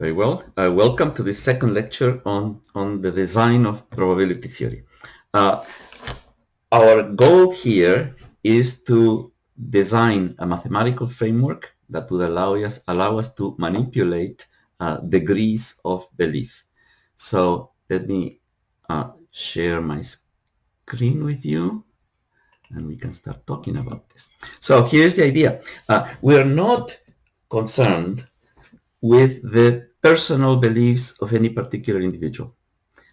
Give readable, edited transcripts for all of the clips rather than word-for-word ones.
Very well. Welcome to the second lecture on the design of probability theory. Our goal here is to design a mathematical framework that would allow us to manipulate degrees of belief. So let me share my screen with you, and we can start talking about this. So here's the idea. We are not concerned with the personal beliefs of any particular individual.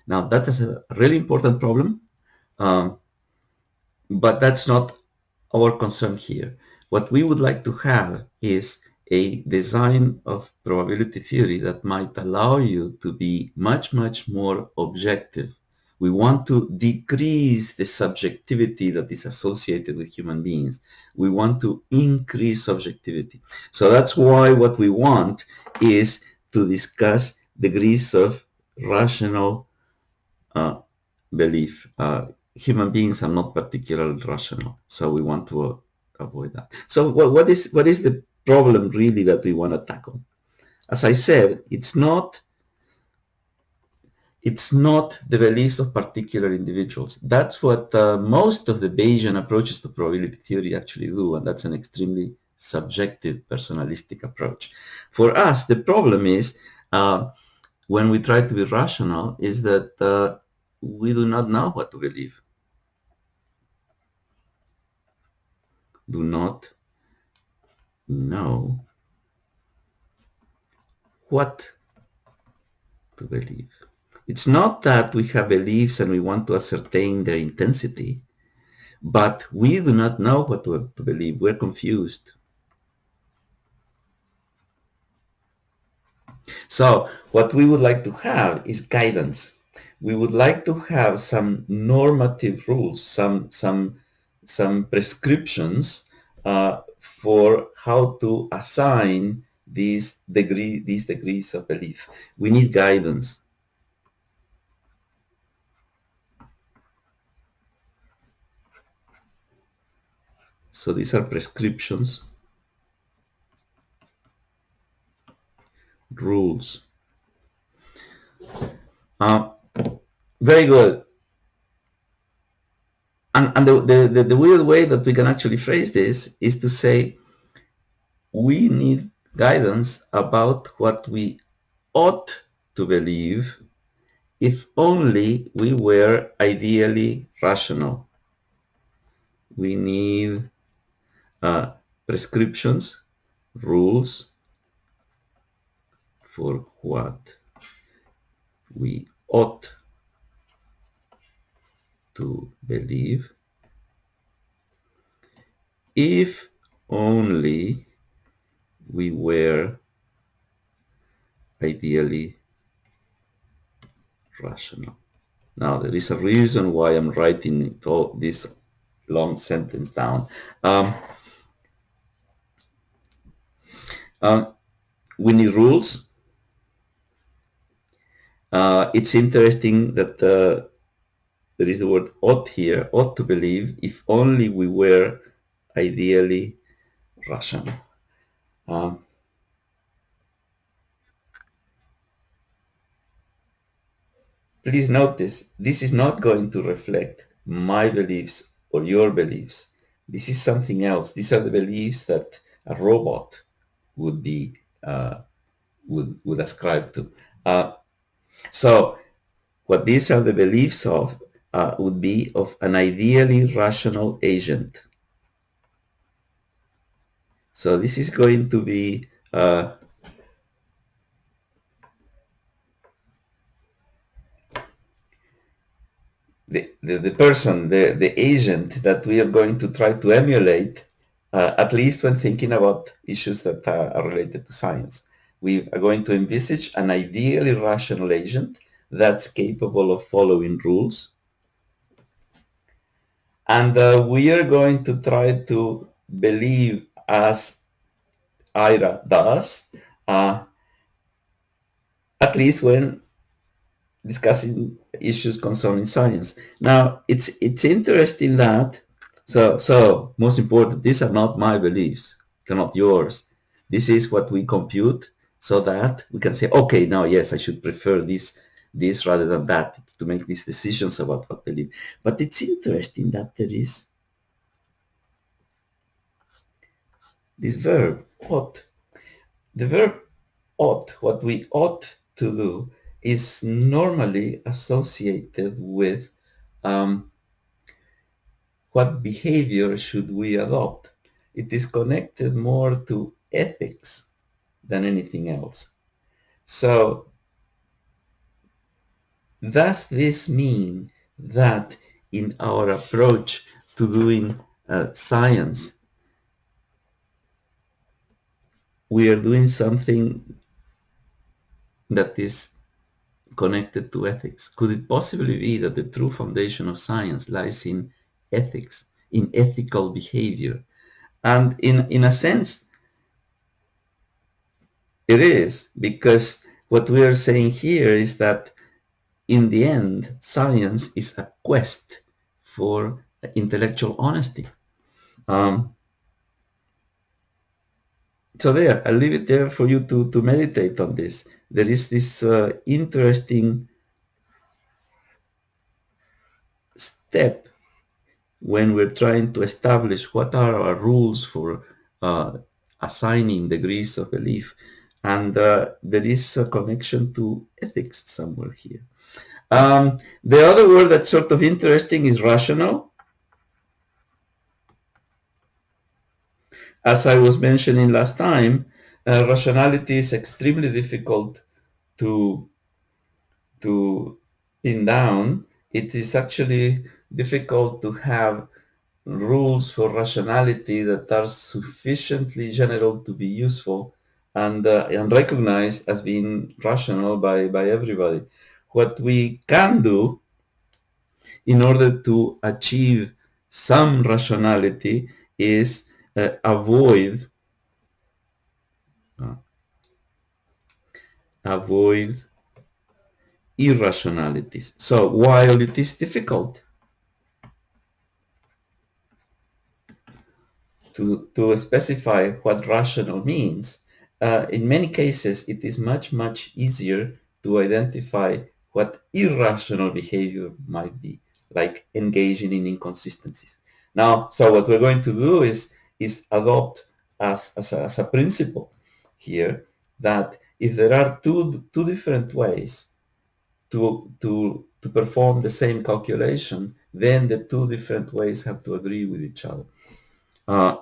Now, that is a really important problem, but that's not our concern here. What we would like to have is a design of probability theory that might allow you to be much, much more objective. We want to decrease the subjectivity that is associated with human beings. We want to increase subjectivity. So that's why what we want is to discuss degrees of rational belief. Human beings are not particularly rational, so we want to avoid that. So what is the problem really that we want to tackle? As I said, it's not the beliefs of particular individuals. That's what most of the Bayesian approaches to probability theory actually do, and that's an extremely subjective, personalistic approach. For us, the problem is when we try to be rational is that we do not know what to believe. Do not know what to believe. It's not that we have beliefs and we want to ascertain their intensity, but we do not know what to believe. We're confused. So what we would like to have is guidance. We would like to have some normative rules, some prescriptions for how to assign these degrees of belief. We need guidance. So these are prescriptions, rules. Very good. And the weird way that we can actually phrase this is to say we need guidance about what we ought to believe if only we were ideally rational. We need prescriptions, rules for what we ought to believe if only we were ideally rational. Now, there is a reason why I'm writing all this long sentence down. We need rules. It's interesting that there is the word ought here, ought to believe, if only we were ideally rational. Please notice, this is not going to reflect my beliefs or your beliefs. This is something else. These are the beliefs that a robot would be would ascribe to. So what these are the beliefs of would be of an ideally rational agent. So this is going to be the person, the agent that we are going to try to emulate, at least when thinking about issues that are related to science. We are going to envisage an ideally rational agent that's capable of following rules. And we are going to try to believe as Ira does, at least when discussing issues concerning science. Now, it's interesting that, so most important, these are not my beliefs. They're not yours. This is what we compute so that we can say, okay, now yes, I should prefer this rather than that to make these decisions about what believe. But it's interesting that there is this verb ought. The verb ought, what we ought to do, is normally associated with what behavior should we adopt. It is connected more to ethics than anything else. So does this mean that in our approach to doing science, we are doing something that is connected to ethics? Could it possibly be that the true foundation of science lies in ethics, in ethical behavior? And in a sense, it is, because what we are saying here is that in the end, science is a quest for intellectual honesty. Um, so there, I'll leave it there for you to meditate on this. There is this interesting step when we're trying to establish what are our rules for assigning degrees of belief. And there is a connection to ethics somewhere here. The other word that's sort of interesting is rational. As I was mentioning last time, rationality is extremely difficult to pin down. It is actually difficult to have rules for rationality that are sufficiently general to be useful and recognized as being rational by everybody. What we can do in order to achieve some rationality is uh, avoid irrationalities. So while it is difficult to specify what rational means, in many cases it is much easier to identify what irrational behavior might be, like engaging in inconsistencies. Now, so what we're going to do is adopt as a principle here that if there are two different ways to perform the same calculation, then the two different ways have to agree with each other. Uh,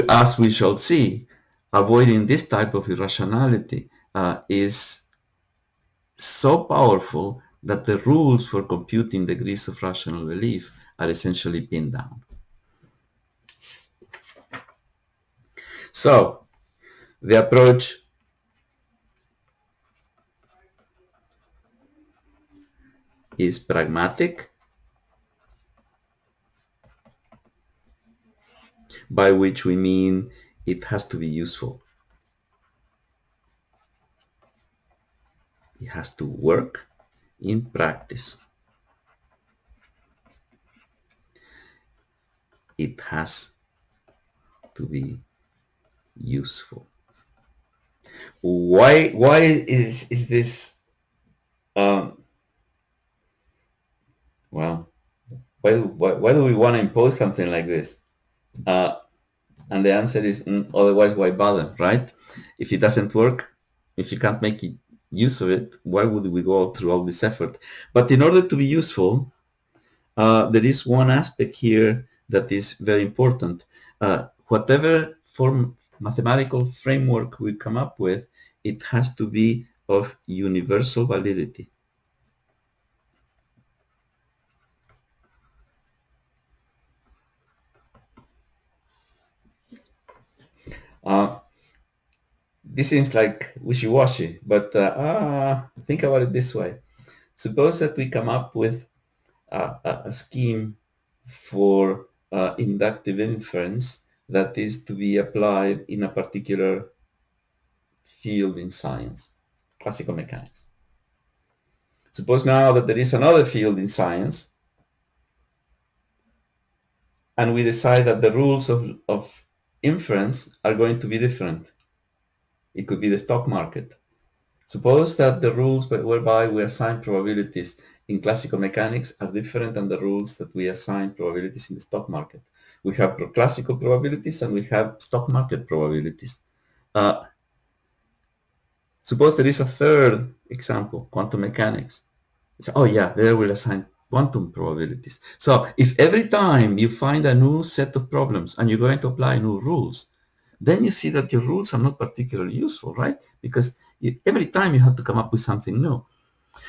as we shall see, avoiding this type of irrationality is so powerful that the rules for computing degrees of rational belief are essentially pinned down. So the approach is pragmatic, by which we mean it has to be useful. It has to work in practice. It has to be useful. Why is this um, well, why do we want to impose something like this? And the answer is otherwise why bother, right? If it doesn't work, if you can't make use of it, why would we go through all this effort? But in order to be useful, there is one aspect here that is very important. Whatever form mathematical framework we come up with, it has to be of universal validity. This seems like wishy-washy, but think about it this way. Suppose that we come up with a scheme for inductive inference that is to be applied in a particular field in science, classical mechanics. Suppose now that there is another field in science, and we decide that the rules of inference are going to be different. It could be the stock market. Suppose that the rules whereby we assign probabilities in classical mechanics are different than the rules that we assign probabilities in the stock market. We have classical probabilities and we have stock market probabilities. Suppose there is a third example, quantum mechanics. So, oh yeah, there we'll assign quantum probabilities. So if every time you find a new set of problems and you're going to apply new rules, then you see that your rules are not particularly useful, right? Because every time you have to come up with something new.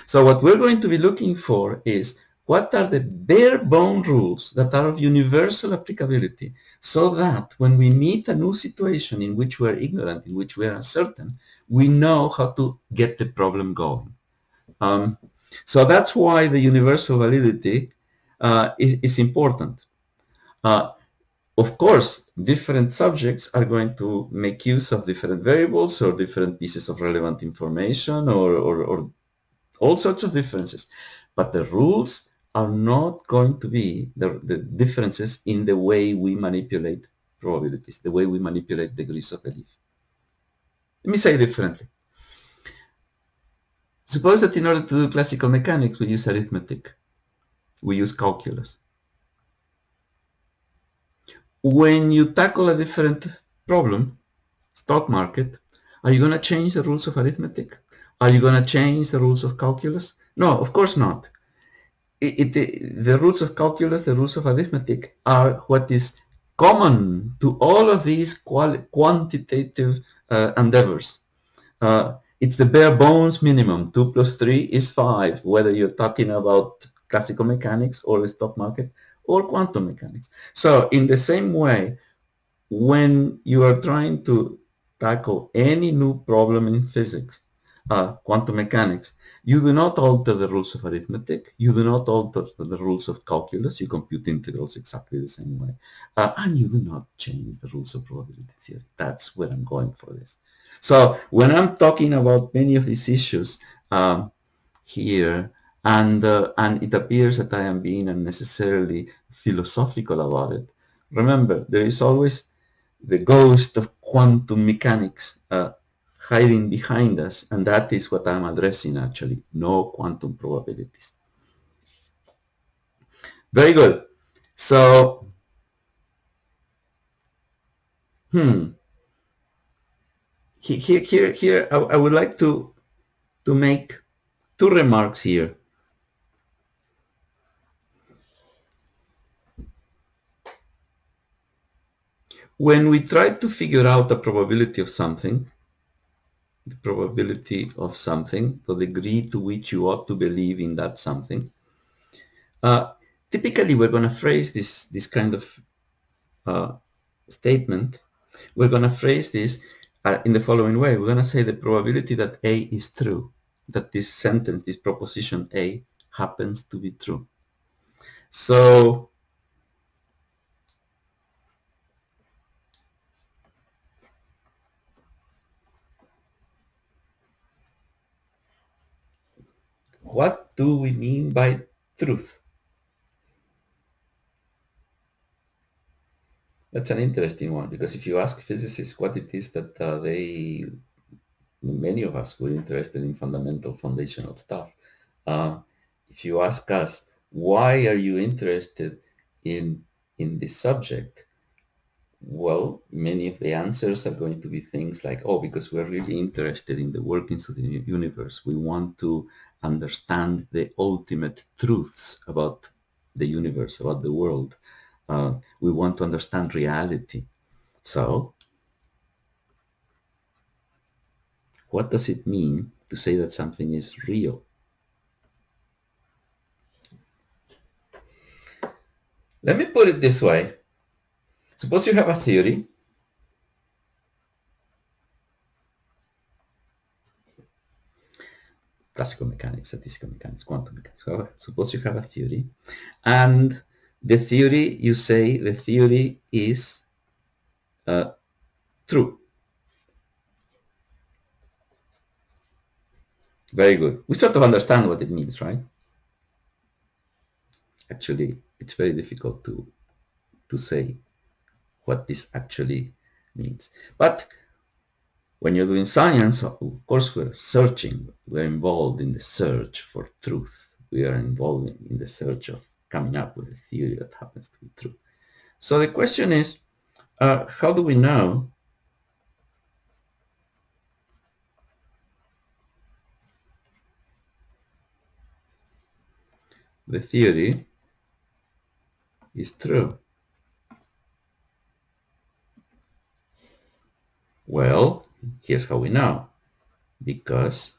So what we're going to be looking for is what are the bare bone rules that are of universal applicability so that when we meet a new situation in which we're ignorant, in which we're uncertain, we know how to get the problem going. So that's why the universal validity is important. Uh, of course, different subjects are going to make use of different variables or different pieces of relevant information or all sorts of differences. But the rules are not going to be the differences in the way we manipulate probabilities, the way we manipulate degrees of belief. Let me say differently. Suppose that in order to do classical mechanics, we use arithmetic. We use calculus. When you tackle a different problem, stock market, are you going to change the rules of arithmetic? Are you going to change the rules of calculus? No, of course not. The rules of calculus, the rules of arithmetic are what is common to all of these quantitative endeavors. It's the bare bones minimum. 2 plus 3 is 5, whether you're talking about classical mechanics or the stock market or quantum mechanics. So in the same way, when you are trying to tackle any new problem in physics, quantum mechanics, you do not alter the rules of arithmetic. You do not alter the rules of calculus. You compute integrals exactly the same way. And you do not change the rules of probability theory. That's where I'm going for this. So when I'm talking about many of these issues here, and it appears that I am being unnecessarily philosophical about it, remember, there is always the ghost of quantum mechanics hiding behind us, and that is what I'm addressing actually, no quantum probabilities. Very good. So, here, I would like to make two remarks here. When we try to figure out the probability of something, the probability of something, the degree to which you ought to believe in that something, typically we're going to phrase this kind of statement. We're going to phrase this in the following way. We're going to say the probability that A is true, that this sentence, this proposition A happens to be true. So what do we mean by truth? That's an interesting one, because if you ask physicists what it is that many of us who are interested in fundamental foundational stuff, if you ask us, why are you interested in this subject? Well, many of the answers are going to be things like, oh, because we're really interested in the workings of the universe. We want to understand the ultimate truths about the universe, about the world. We want to understand reality. So, what does it mean to say that something is real? Let me put it this way. Suppose you have a theory. Classical mechanics, statistical mechanics, quantum mechanics. Suppose you have a theory, and the theory, you say the theory is true. Very good. We sort of understand what it means, right? Actually, it's very difficult to say what this actually means. But When you're doing science, of course, we're searching. We're involved in the search for truth. We are involved in the search of coming up with a theory that happens to be true. So the question is, how do we know the theory is true? Well, here's how we know. Because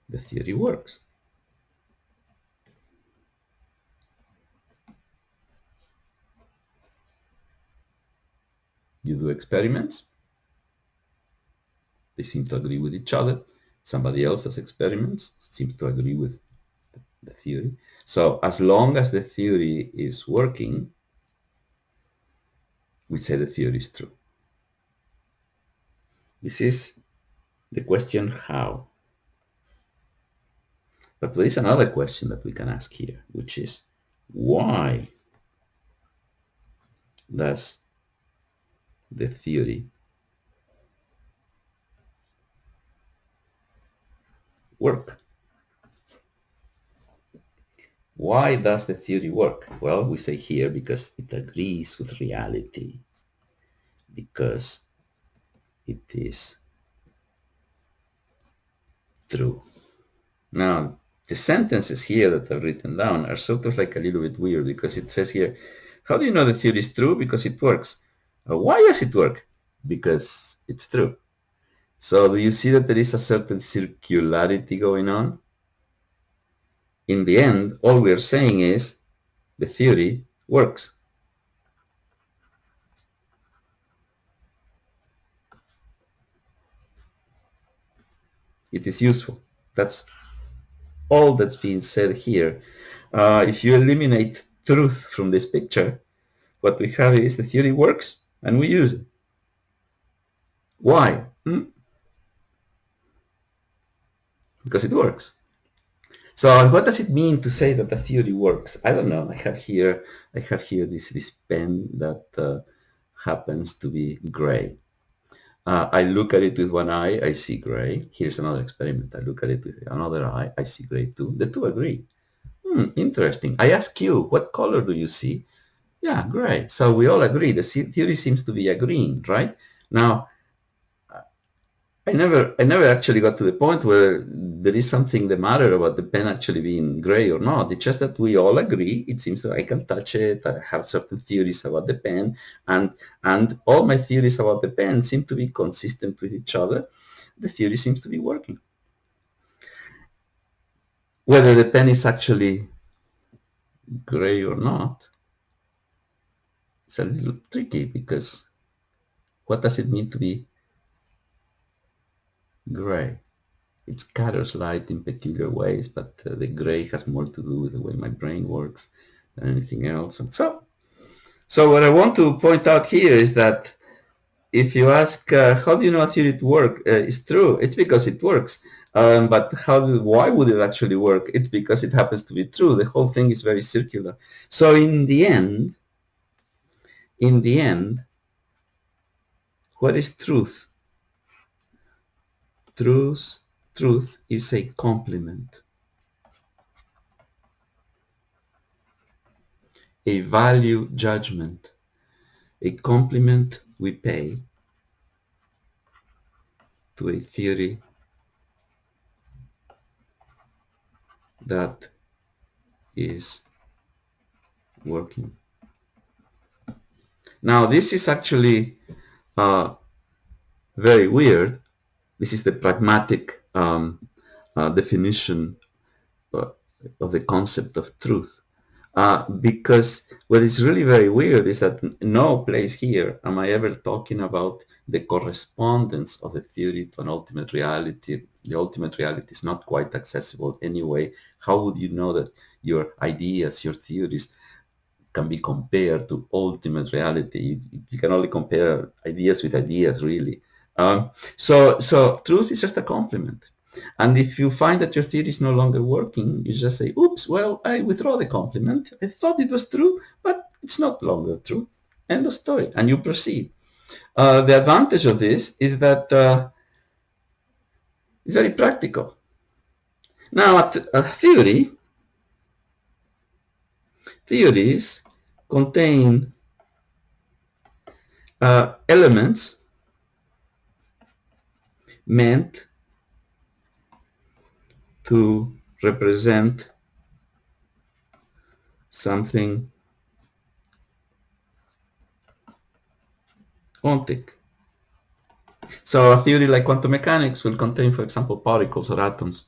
the theory works. You do experiments. They seem to agree with each other. Somebody else's experiments seem to agree with the theory. So as long as the theory is working, we say the theory is true. This is the question how. But there is another question that we can ask here, which is why does the theory work? Why does the theory work? Well, we say here because it agrees with reality, because it is true. Now, the sentences here that I've written down are sort of like a little bit weird because it says here, how do you know the theory is true? Because it works. Why does it work? Because it's true. So do you see that there is a certain circularity going on? In the end, all we're saying is the theory works. It is useful. That's all that's being said here. If you eliminate truth from this picture, what we have is the theory works and we use it. Why? Because it works. So what does it mean to say that the theory works? I don't know. I have here this pen that happens to be gray. I look at it with one eye, I see gray. Here's another experiment. I look at it with another eye, I see gray too. The two agree. Interesting. I ask you, what color do you see? Yeah, gray. So we all agree. The theory seems to be agreeing, right? Now, I never actually got to the point where there is something the matter about the pen actually being gray or not. It's just that we all agree. It seems that I can touch it. I have certain theories about the pen, and all my theories about the pen seem to be consistent with each other. The theory seems to be working. Whether the pen is actually gray or not, it's a little tricky because what does it mean to be gray? It scatters light in peculiar ways, but the gray has more to do with the way my brain works than anything else. And so what I want to point out here is that if you ask, how do you know a theory is true? It's because it works. But why would it actually work? It's because it happens to be true. The whole thing is very circular. So in the end, what is truth? Truth is a complement, a value judgment, a compliment we pay to a theory that is working. Now, this is actually very weird. This is the pragmatic definition of the concept of truth. Because what is really very weird is that no place here am I ever talking about the correspondence of the theory to an ultimate reality. The ultimate reality is not quite accessible anyway. How would you know that your ideas, your theories can be compared to ultimate reality? You can only compare ideas with ideas, really. So truth is just a complement. And if you find that your theory is no longer working, you just say, oops, well, I withdraw the compliment. I thought it was true, but it's not longer true. End of story. And you proceed. The advantage of this is that it's very practical. Now, theories contain elements meant to represent something ontic. So a theory like quantum mechanics will contain, for example, particles or atoms.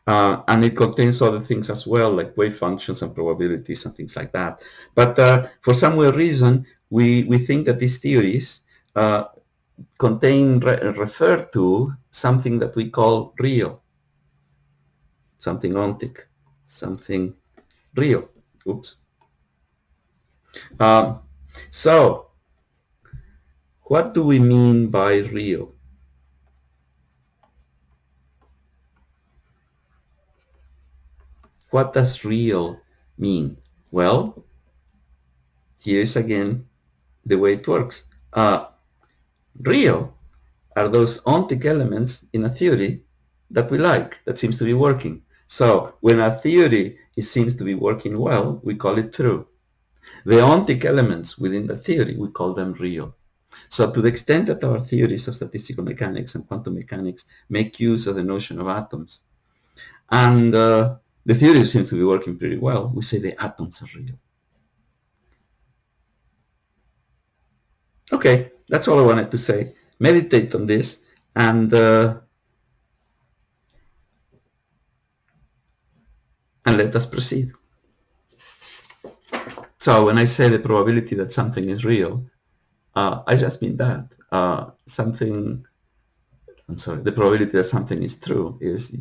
And it contains other things as well, like wave functions and probabilities and things like that. But for some weird reason, we think that these theories refer to something that we call real, something ontic, something real. Oops. Um, so, what do we mean by real? What does real mean? Well, here's again the way it works. Real are those ontic elements in a theory that we like, that seems to be working. So when a theory seems to be working well, we call it true. The ontic elements within the theory, we call them real. So to the extent that our theories of statistical mechanics and quantum mechanics make use of the notion of atoms, and the theory seems to be working pretty well, we say the atoms are real. Okay, that's all I wanted to say. Meditate on this and let us proceed. So when I say the probability that something is real, I just mean that. The probability that something is true is,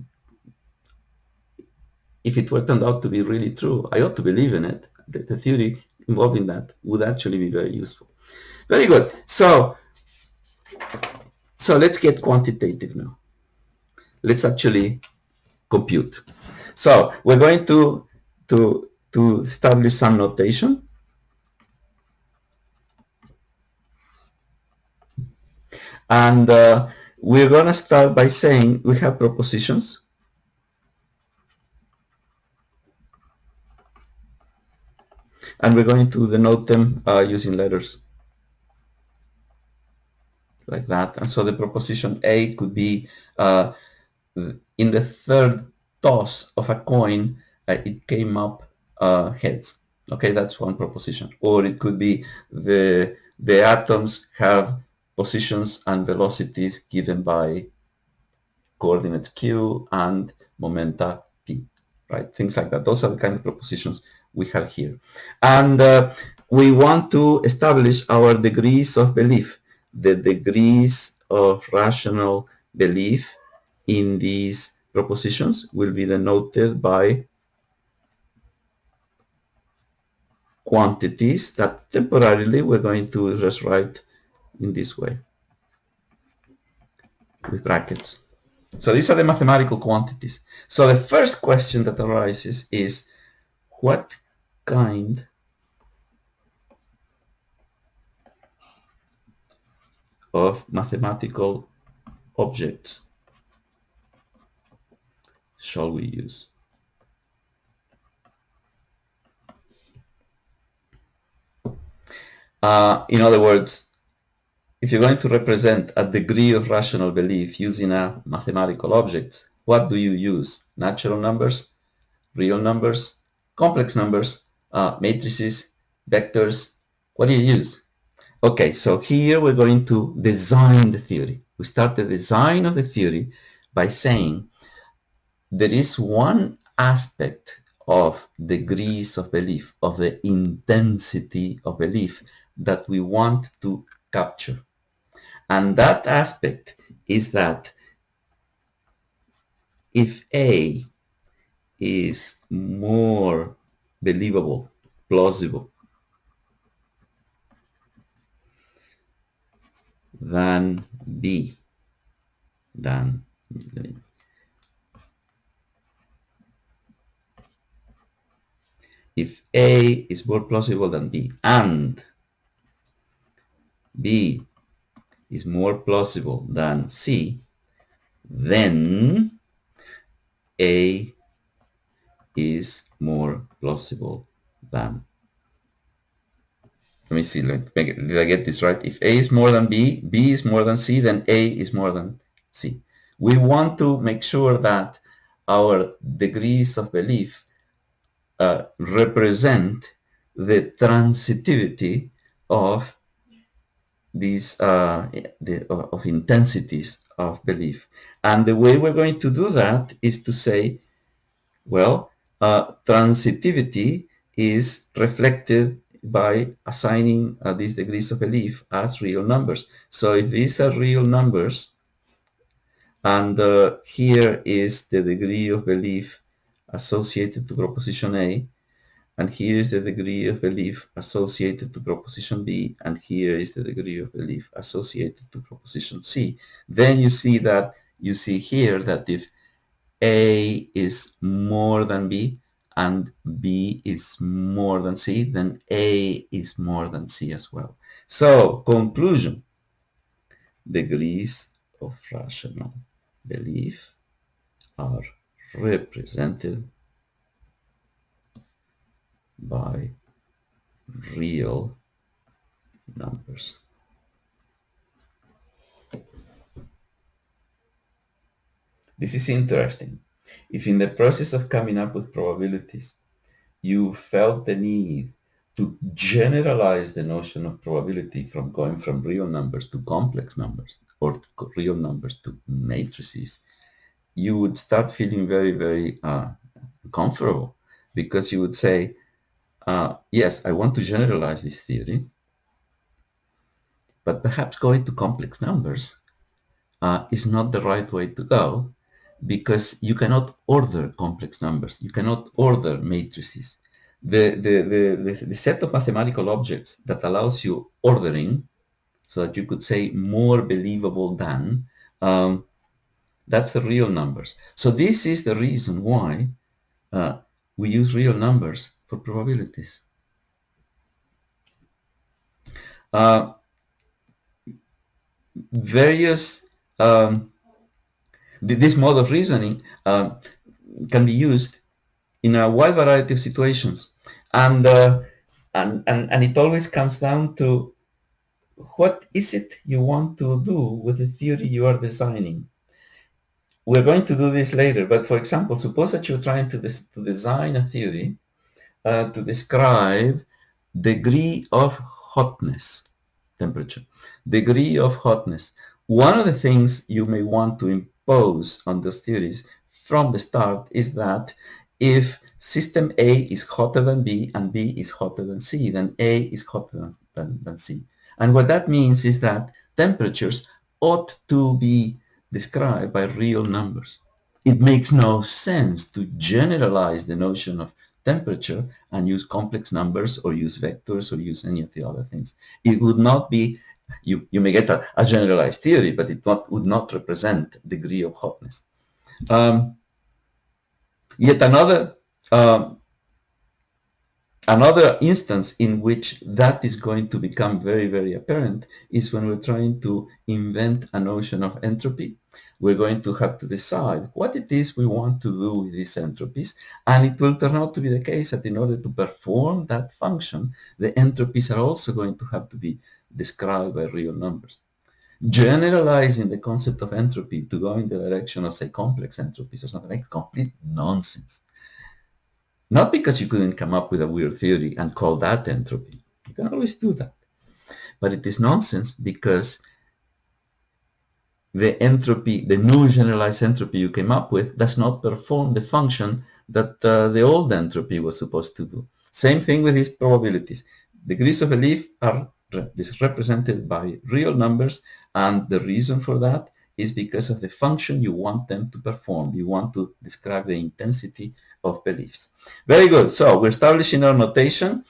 if it were turned out to be really true, I ought to believe in it. The theory involved in that would actually be very useful. Very good. So let's get quantitative now. Let's actually compute. So we're going to establish some notation. And we're going to start by saying we have propositions. And we're going to denote them using letters like that. And so the proposition A could be in the third toss of a coin, it came up heads. Okay, that's one proposition. Or it could be the atoms have positions and velocities given by coordinates q and momenta p, right? Things like that. Those are the kind of propositions we have here. And we want to establish our degrees of belief, the degrees of rational belief in these propositions will be denoted by quantities that temporarily we're going to just write in this way with brackets. So these are the mathematical quantities. So the first question that arises is, what kind of mathematical objects shall we use? In other words, if you're going to represent a degree of rational belief using a mathematical object, what do you use? Natural numbers, real numbers, complex numbers, matrices, vectors? What do you use? Okay, so here we're going to design the theory. We start the design of the theory by saying there is one aspect of degrees of belief, of the intensity of belief that we want to capture. And that aspect is that if A is more believable, plausible than B, than if A is more plausible than B and B is more plausible than C, then A is more plausible than. Let me see, did I get this right? If A is more than B, B is more than C, then A is more than C. We want to make sure that our degrees of belief represent the transitivity of these of intensities of belief. And the way we're going to do that is to say, well, transitivity is reflected by assigning these degrees of belief as real numbers. So if these are real numbers, and here is the degree of belief associated to proposition A, and here is the degree of belief associated to proposition B, and here is the degree of belief associated to proposition C. Then you see here that if A is more than B and B is more than C, then A is more than C as well. So, conclusion, degrees of rational belief are represented by real numbers. This is interesting. If in the process of coming up with probabilities, you felt the need to generalize the notion of probability from going from real numbers to complex numbers or real numbers to matrices, you would start feeling very, very comfortable, because you would say, yes, I want to generalize this theory, but perhaps going to complex numbers is not the right way to go, because you cannot order complex numbers. You cannot order matrices. The set of mathematical objects that allows you ordering, so that you could say more believable than, that's the real numbers. So this is the reason why we use real numbers for probabilities. Various this mode of reasoning can be used in a wide variety of situations, and it always comes down to what is it you want to do with the theory you are designing. We're going to do this later, but for example, suppose that you're trying to design a theory to describe degree of hotness, temperature, degree of hotness. One of the things you may want to impose on those theories from the start is that if system A is hotter than B and B is hotter than C, then A is hotter than C. And what that means is that temperatures ought to be described by real numbers. It makes no sense to generalize the notion of temperature and use complex numbers or use vectors or use any of the other things. It would not be, you may get a generalized theory, but it would not represent degree of hotness. Yet another instance in which that is going to become very, very apparent is when we're trying to invent a notion of entropy. We're going to have to decide what it is we want to do with these entropies, and it will turn out to be the case that in order to perform that function, the entropies are also going to have to be described by real numbers. Generalizing the concept of entropy to go in the direction of, say, complex entropies or something, like complete nonsense. Not because you couldn't come up with a weird theory and call that entropy. You can always do that. But it is nonsense because the entropy, the new generalized entropy you came up with, does not perform the function that the old entropy was supposed to do. Same thing with these probabilities. Degrees of belief are represented by real numbers, and the reason for that is because of the function you want them to perform. You want to describe the intensity of beliefs. Very good. So we're establishing our notation.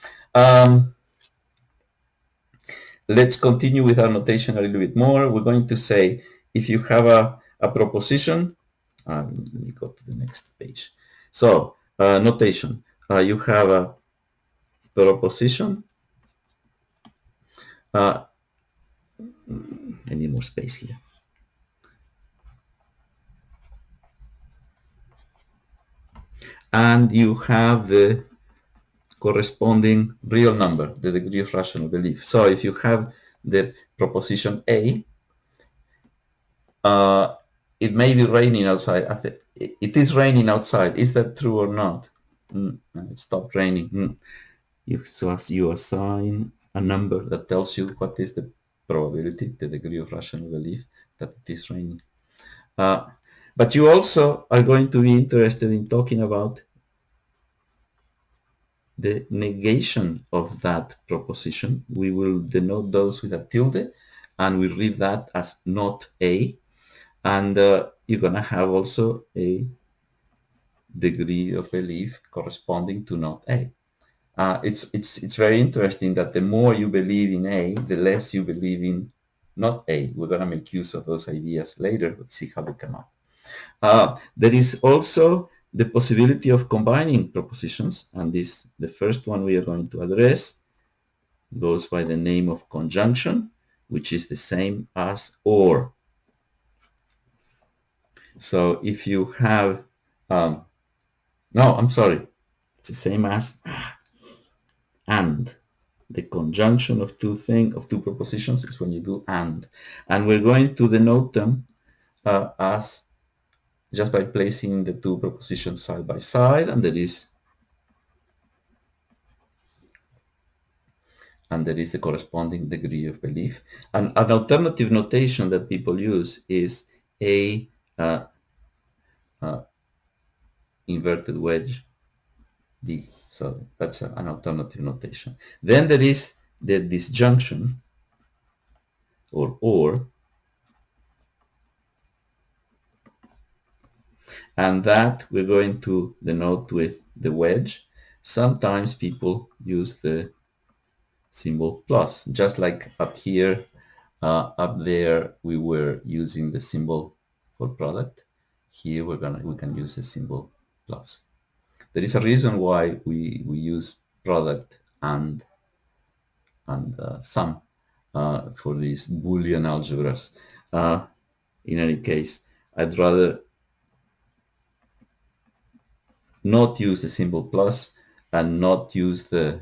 Let's continue with our notation a little bit more. We're going to say, if you have a proposition, let me go to the next page. So notation, you have a proposition. I need more space here. And you have the corresponding real number, the degree of rational belief. So if you have the proposition A, it may be raining outside. It is raining outside. Is that true or not? It stopped raining. So as you assign a number that tells you what is the probability, the degree of rational belief that it is raining. But you also are going to be interested in talking about the negation of that proposition. We will denote those with a tilde, and we read that as not A. And you're going to have also a degree of belief corresponding to not A. It's very interesting that the more you believe in A, the less you believe in not A. We're going to make use of those ideas later. Let's see how they come up. There is also the possibility of combining propositions, and the first one we are going to address goes by the name of conjunction, which is the same as or. So if you have, no, I'm sorry, it's the same as and. The conjunction of two propositions is when you do and we're going to denote them as just by placing the two propositions side by side, and there is the corresponding degree of belief. And an alternative notation that people use is a inverted wedge D. So that's an alternative notation. Then there is the disjunction or, and that we're going to denote with the wedge. Sometimes people use the symbol plus, just like up here, up there we were using the symbol for product. Here we can use the symbol plus. There is a reason why we use product and sum for these Boolean algebras. In any case, I'd rather not use the symbol plus and not use the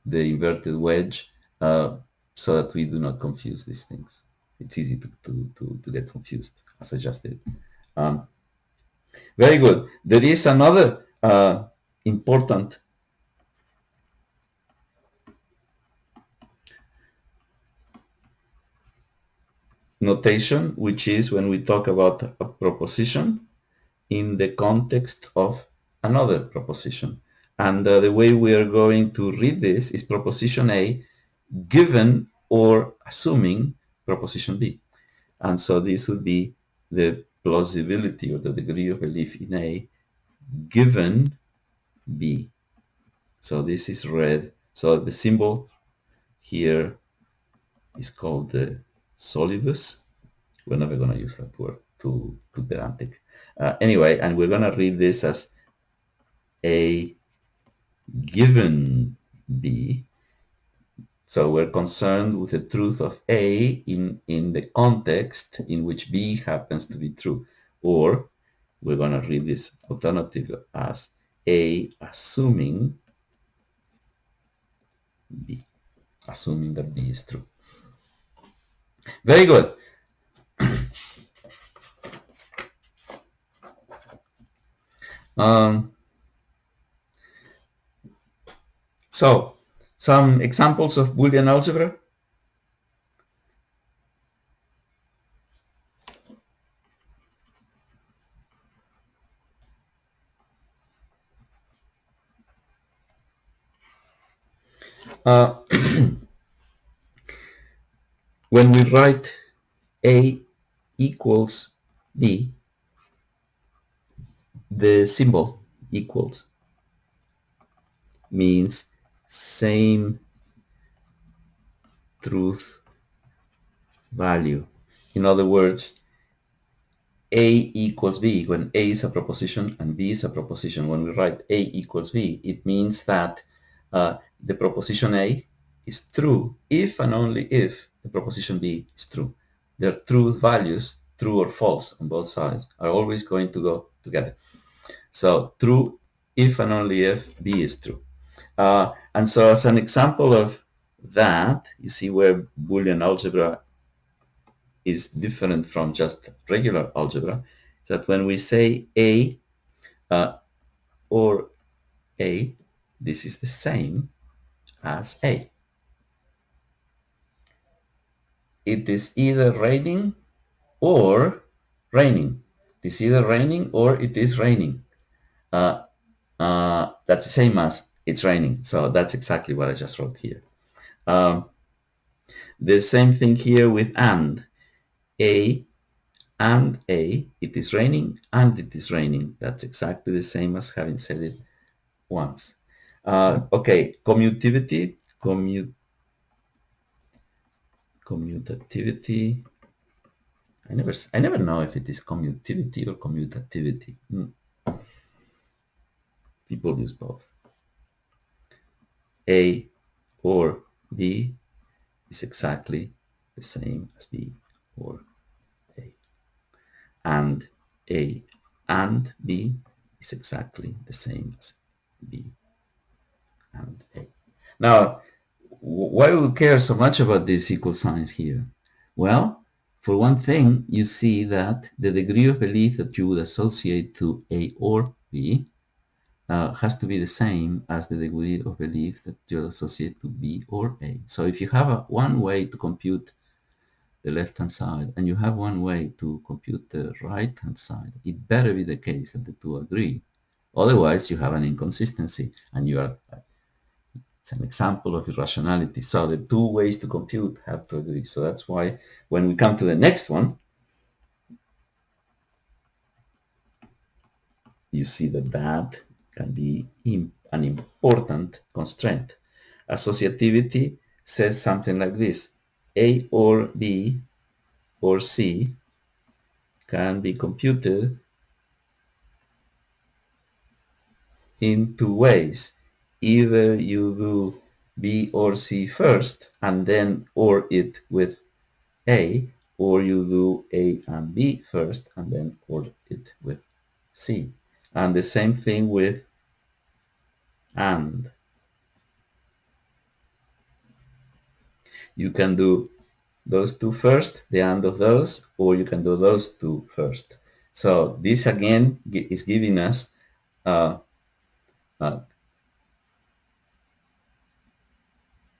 inverted wedge so that we do not confuse these things. It's easy to get confused, as I just did. Very good. There is another important notation, which is when we talk about a proposition in the context of another proposition. And the way we are going to read this is proposition A given or assuming proposition B. And so this would be the plausibility or the degree of belief in A given B. So this is read. So the symbol here is called the solidus. We're never going to use that word, too pedantic. Anyway, and we're going to read this as A given B. So we're concerned with the truth of A in the context in which B happens to be true. Or we're going to read this alternative as A assuming B, assuming that B is true. Very good. So, some examples of Boolean algebra. When we write A equals B, the symbol equals means same truth value. In other words, A equals B, when A is a proposition and B is a proposition, when we write A equals B, it means that the proposition A is true if and only if the proposition B is true. their truth values, true or false on both sides, are always going to go together. So true if and only if B is true. And so as an example of that, you see where Boolean algebra is different from just regular algebra, that when we say A or A, this is the same as A. It is either raining or raining. It is either raining or it is raining. That's the same as it's raining. So that's exactly what I just wrote here. The same thing here with and. A and A, it is raining and it is raining. That's exactly the same as having said it once. Okay, commutativity, commutativity. I never know if it is commutativity or commutativity. People use both. A or B is exactly the same as B or A. And A and B is exactly the same as B and A. Now, why do we care so much about these equal signs here? Well, for one thing, you see that the degree of belief that you would associate to A or B has to be the same as the degree of belief that you associate to B or A. So if you have one way to compute the left-hand side and you have one way to compute the right-hand side, it better be the case that the two agree. Otherwise, you have an inconsistency and you are, it's an example of irrationality. So the two ways to compute have to agree. So that's why when we come to the next one, you see that that can be an important constraint. Associativity says something like this: A or B or C can be computed in two ways. Either you do B or C first and then OR it with A, or you do A and B first and then OR it with C. And the same thing with AND. You can do those two first, the AND of those, or you can do those two first. So this again is giving us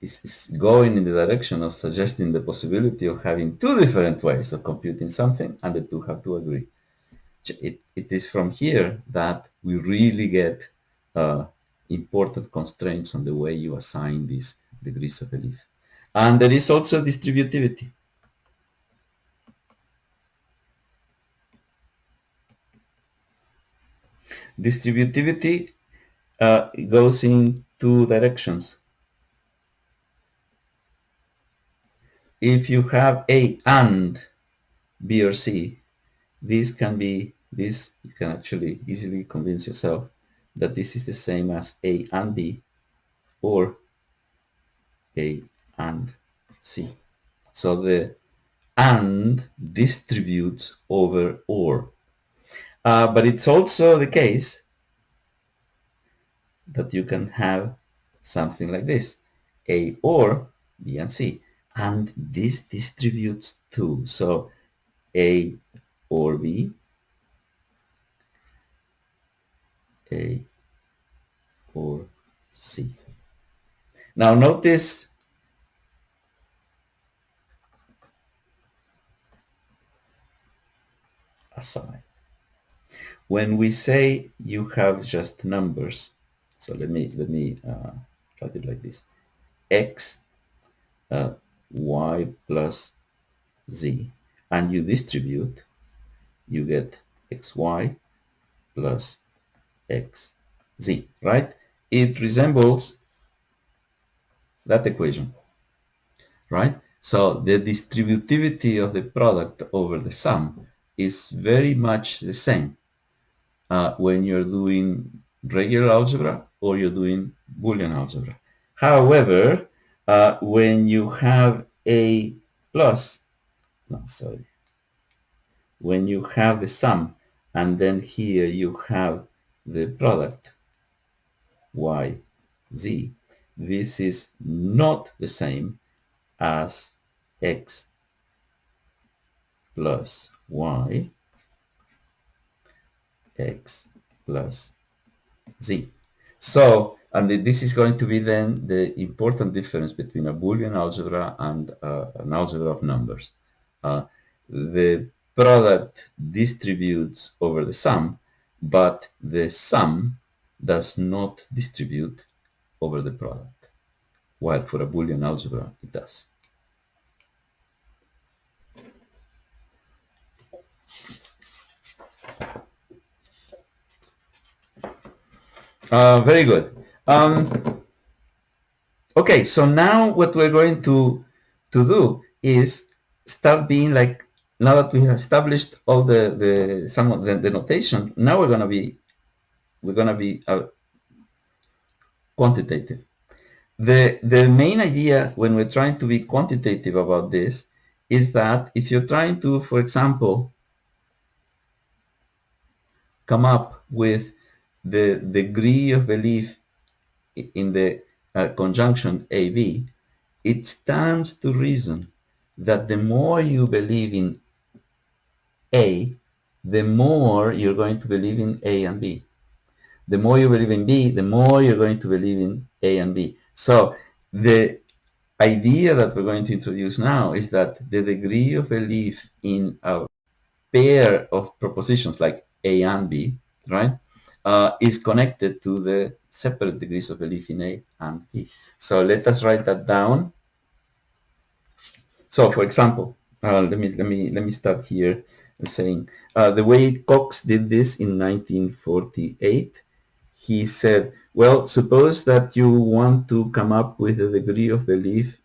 is going in the direction of suggesting the possibility of having two different ways of computing something and the two have to agree. It is from here that we really get important constraints on the way you assign these degrees of belief. And there is also distributivity. Distributivity goes in two directions. If you have A and B or C, this you can actually easily convince yourself that this is the same as A and B or A and C. So the AND distributes over OR. But it's also the case that you can have something like this: A or B and C. And this distributes too. So A or B, A or C. Now notice aside. When we say you have just numbers, so let me write it like this: X, Y plus Z, and you distribute, you get XY plus XZ, right? It resembles that equation, right? So the distributivity of the product over the sum is very much the same when you're doing regular algebra or you're doing Boolean algebra. However, when you have A plus no, sorry, when you have the sum and then here you have the product y, z, this is not the same as x plus y, x plus z. So, and this is going to be then the important difference between a Boolean algebra and an algebra of numbers. The product distributes over the sum, but the sum does not distribute over the product, while for a Boolean algebra it does. Very good. Okay, so now what we're going to do is start being like, now that we have established all the some of the notation, now we're gonna be quantitative. The main idea when we're trying to be quantitative about this is that if you're trying to, for example, come up with the degree of belief in the conjunction AB, it stands to reason that the more you believe in A, the more you're going to believe in A and B. The more you believe in B, the more you're going to believe in A and B. So the idea that we're going to introduce now is that the degree of belief in a pair of propositions like A and B, right, is connected to the separate degrees of belief in A and B. So let us write that down. So, for example, let me start here saying the way Cox did this in 1948. He said, well, suppose that you want to come up with a degree of belief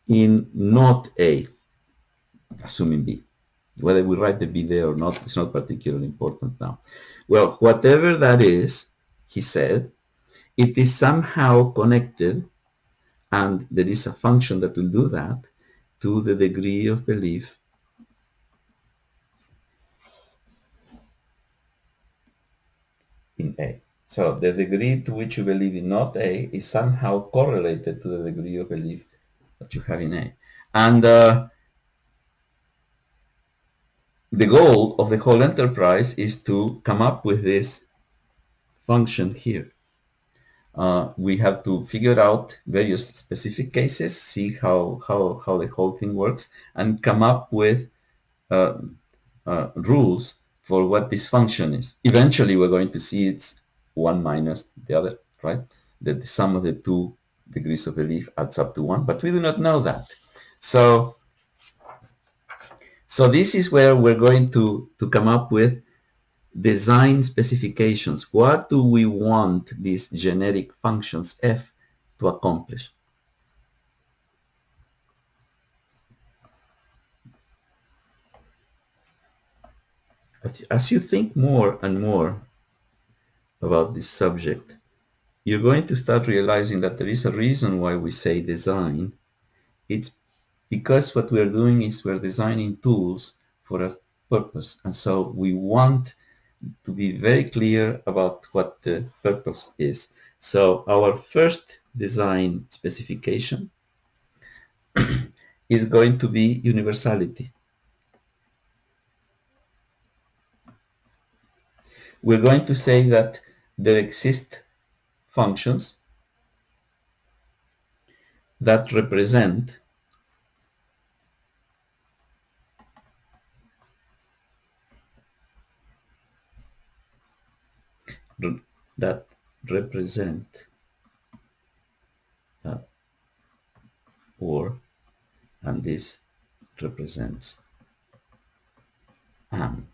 in not A, assuming B. Whether we write the B there or not, it's not particularly important now. Well, whatever that is, he said, it is somehow connected, and there is a function that will do that, to the degree of belief in A. So the degree to which you believe in not A is somehow correlated to the degree of belief that you have in A. And the goal of the whole enterprise is to come up with this function here. We have to figure out various specific cases, see how the whole thing works, and come up with rules for what this function is. Eventually, we're going to see it's one minus the other, right? That the sum of the two degrees of belief adds up to one, but we do not know that. So this is where we're going to come up with design specifications. What do we want these generic functions f to accomplish? As you think more and more about this subject, you're going to start realizing that there is a reason why we say design. It's because what we're doing is we're designing tools for a purpose. And so we want to be very clear about what the purpose is. So our first design specification is going to be universality. We're going to say that there exist functions that represent that represent or, and this represents and.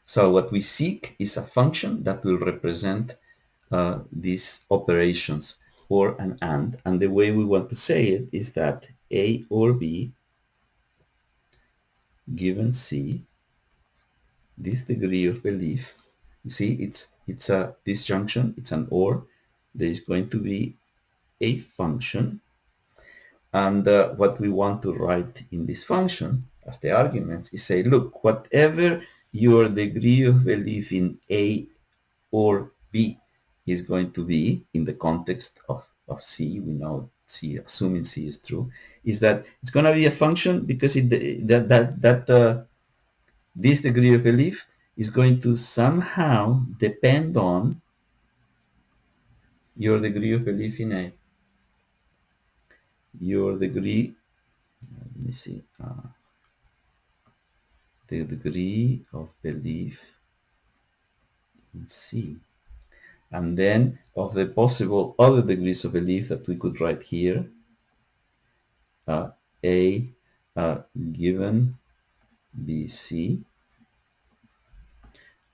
So what we seek is a function that will represent these operations, or an and the way we want to say it is that A or B given C, this degree of belief, you see, it's a disjunction, it's an or, there is going to be a function, And what we want to write in this function as the arguments is say, look, whatever your degree of belief in A or B is going to be in the context of C, we know C, assuming C is true, is that it's going to be a function because this degree of belief is going to somehow depend on your degree of belief in A. Your degree, let me see, the degree of belief in C. And then of the possible other degrees of belief that we could write here, A given BC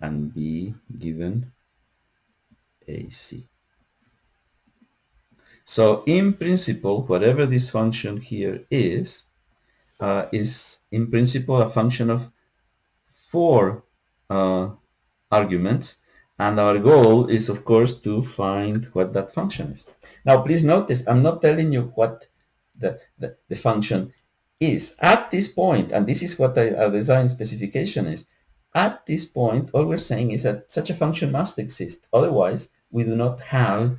and B given AC. So in principle, whatever this function here is in principle a function of 4 arguments, and our goal is of course to find what that function is. Now please notice I'm not telling you what the function is at this point, and this is what our design specification is. At this point, all we're saying is that such a function must exist. Otherwise, we do not have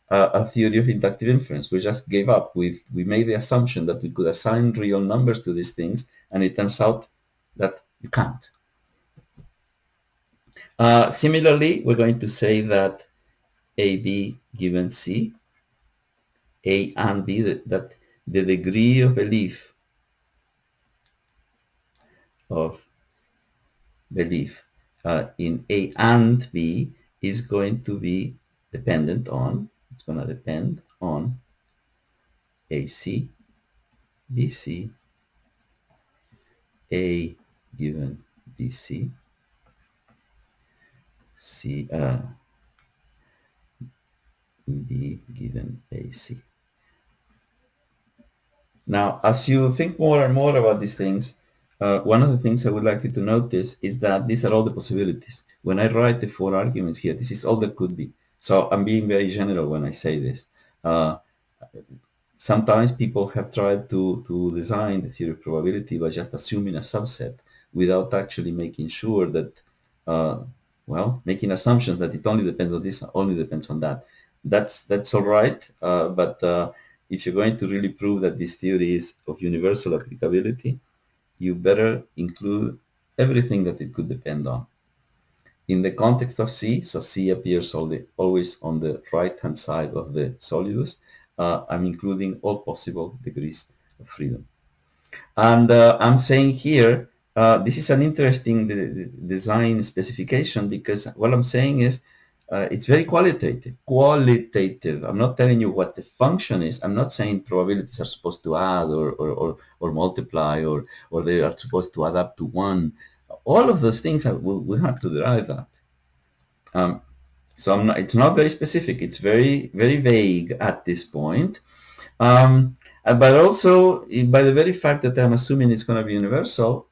a theory of inductive inference. We just gave up. We made the assumption that we could assign real numbers to these things, and it turns out that you can't. Similarly, we're going to say that AB given C, A and B, that the degree of belief in A and B is going to be dependent on, it's going to depend on AC, BC, A given BC, C, B given AC. Now, as you think more and more about these things, one of the things I would like you to notice is that these are all the possibilities. When I write the 4 arguments here, this is all that could be. So I'm being very general when I say this. Sometimes people have tried to design the theory of probability by just assuming a subset without actually making sure that, making assumptions that it only depends on this, only depends on that. That's all right, but if you're going to really prove that this theory is of universal applicability, you better include everything that it could depend on. In the context of C, so C appears always on the right-hand side of the solidus, I'm including all possible degrees of freedom. And I'm saying here, this is an interesting design specification, because what I'm saying is it's very qualitative. I'm not telling you what the function is. I'm not saying probabilities are supposed to add or multiply or they are supposed to add up to 1. All of those things we have to derive that. So it's not very specific. It's very, very vague at this point. But also, by the very fact that I'm assuming it's going to be universal,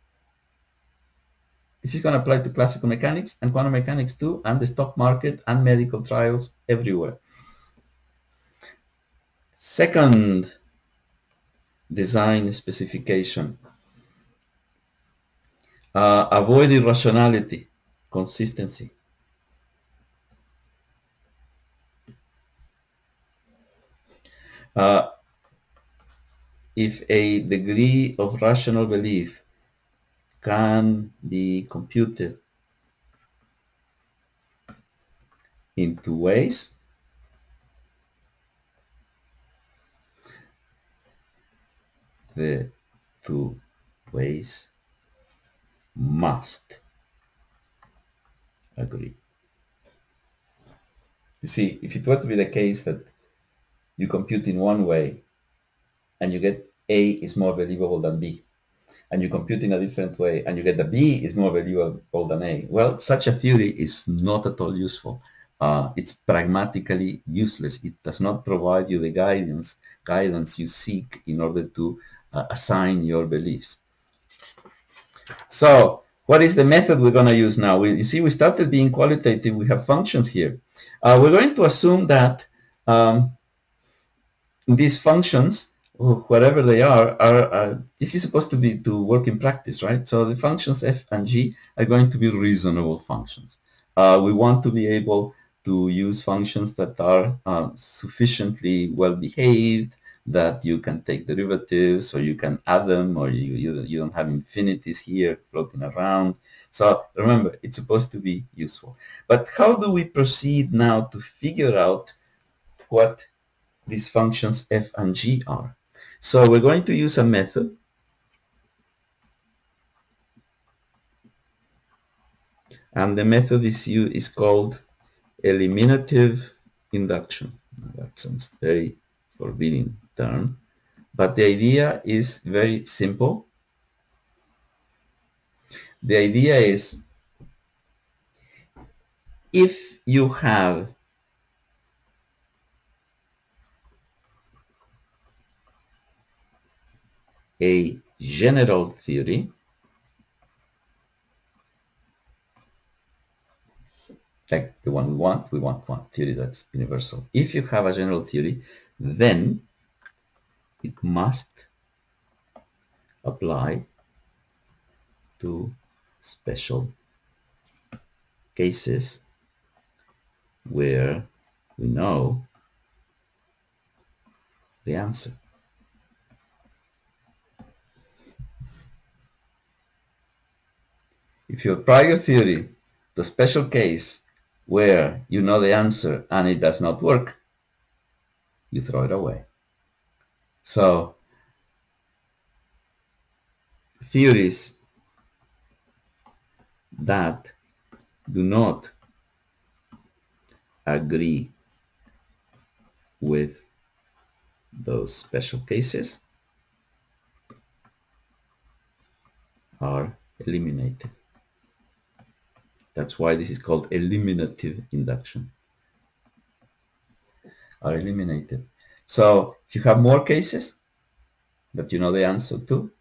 this is going to apply to classical mechanics and quantum mechanics too, and the stock market and medical trials everywhere. Second design specification. Avoid irrationality, consistency. If a degree of rational belief can be computed in 2 ways, the 2 ways must agree. You see, if it were to be the case that you compute in one way and you get A is more believable than B, and you compute in a different way and you get that B is more believable than A, well, such a theory is not at all useful. It's pragmatically useless. It does not provide you the guidance you seek in order to assign your beliefs. So what is the method we're going to use now? You see, we started being qualitative. We have functions here. We're going to assume that these functions, whatever they are this is supposed to be to work in practice, right? So the functions f and g are going to be reasonable functions. We want to be able to use functions that are sufficiently well behaved, that you can take derivatives, or you can add them, or you don't have infinities here floating around. So remember, it's supposed to be useful. But how do we proceed now to figure out what these functions f and g are? So we're going to use a method, and the method is called eliminative induction. That sounds very forbidding term, but the idea is very simple. The idea is, if you have a general theory, like the one we want one theory that's universal. If you have a general theory, then it must apply to special cases where we know the answer. If you apply your theory to a special case where you know the answer and it does not work, you throw it away. So theories that do not agree with those special cases are eliminated. That's why this is called eliminative induction. Are eliminated. So if you have more cases that you know the answer to,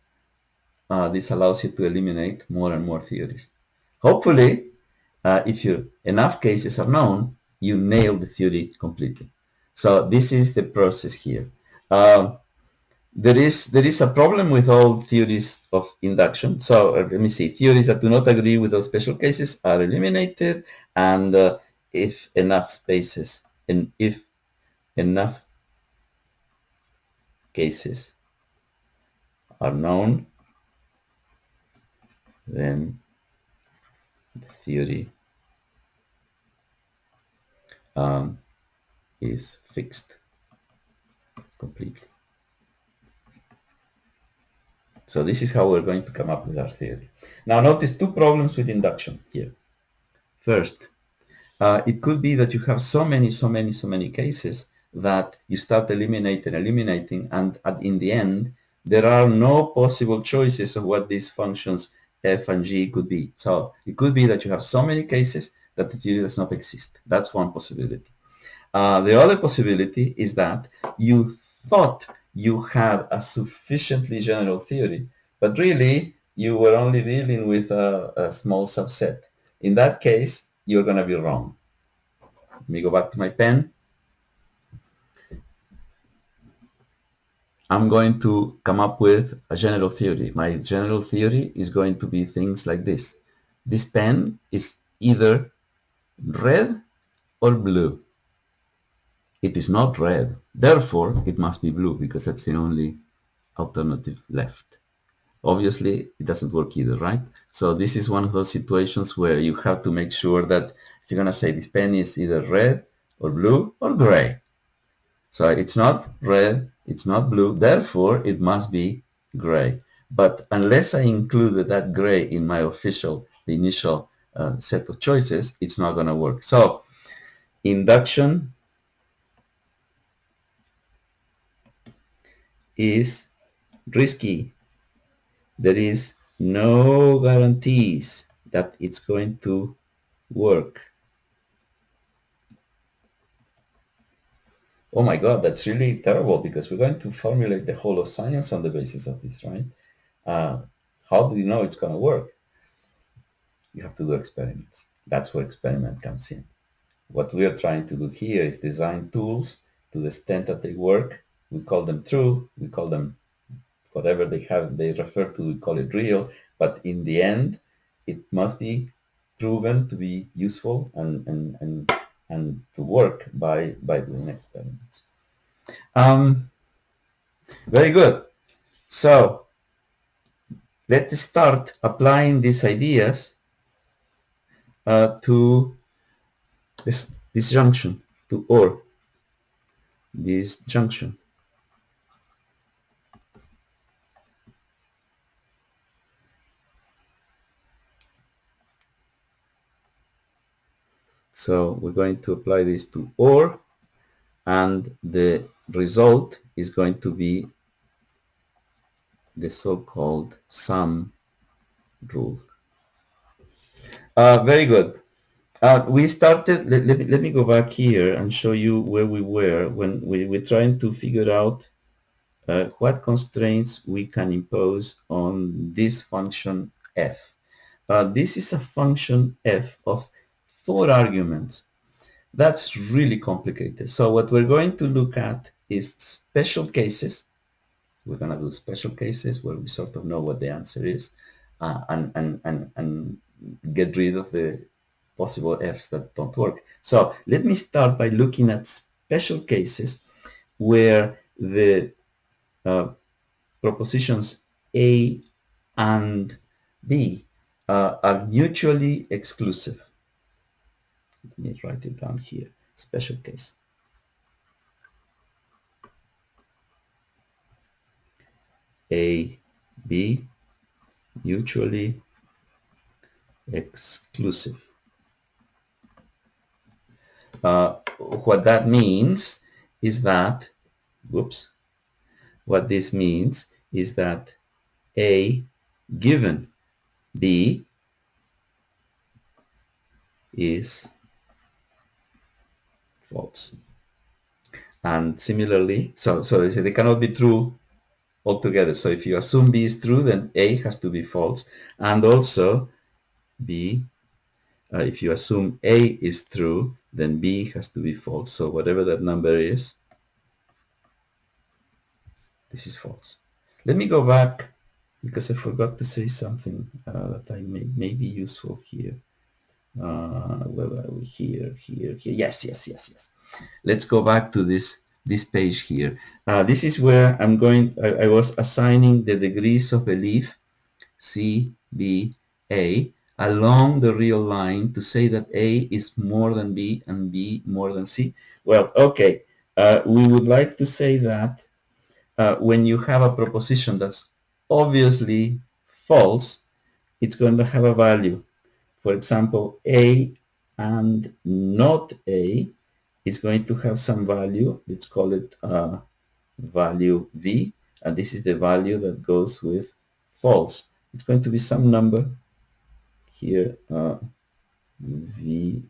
this allows you to eliminate more and more theories. Hopefully, if enough cases are known, you nail the theory completely. So this is the process here. There is a problem with all theories of induction. So let me see. Theories that do not agree with those special cases are eliminated, and if enough spaces and if enough cases are known, then the theory is fixed completely. So this is how we're going to come up with our theory. Now notice two problems with induction here. First, it could be that you have so many cases that you start eliminating, and in the end, there are no possible choices of what these functions f and g could be. So it could be that you have so many cases that the theory does not exist. That's one possibility. The other possibility is that you thought you had a sufficiently general theory, but really you were only dealing with a small subset. In that case, you're going to be wrong. Let me go back to my pen. I'm going to come up with a general theory. My general theory is going to be things like this. This pen is either red or blue. It is not red. Therefore, it must be blue because that's the only alternative left. Obviously, it doesn't work either, right? So this is one of those situations where you have to make sure that if you're going to say this pen is either red or blue or gray. So it's not red, it's not blue, therefore it must be gray. But unless I included that gray in my initial set of choices, it's not going to work. So induction is risky. There is no guarantees that it's going to work. Oh my God, that's really terrible because we're going to formulate the whole of science on the basis of this, right? How do you know it's going to work? You have to do experiments. That's where experiment comes in. What we are trying to do here is design tools to the extent that they work we call them true, we call them whatever they refer to, we call it real, but in the end, it must be proven to be useful and to work by doing experiments. Very good. So let's start applying these ideas to this junction, to OR, this junction. So we're going to apply this to OR, and the result is going to be the so-called sum rule. Very good. We started, let me go back here and show you where we were when we were trying to figure out what constraints we can impose on this function f. This is a function f of 4 arguments. That's really complicated. So what we're going to look at is special cases. We're going to do special cases where we sort of know what the answer is and get rid of the possible f's that don't work. So let me start by looking at special cases where the propositions A and B are mutually exclusive. Let me write it down here. Special case. A, B, mutually exclusive. What that means is that, whoops, what this means is that A given B is false. And similarly, so they say they cannot be true altogether. So if you assume B is true, then A has to be false. And also B, if you assume A is true, then B has to be false. So whatever that number is, this is false. Let me go back because I forgot to say something that I may be useful here. Where are we? Here. Yes. Let's go back to this page here. This is where I was assigning the degrees of belief C, B, A along the real line to say that A is more than B and B more than C. Well, okay. We would like to say that when you have a proposition that's obviously false, it's going to have a value. For example, A and not A is going to have some value. Let's call it value V, and this is the value that goes with false. It's going to be some number here, VF.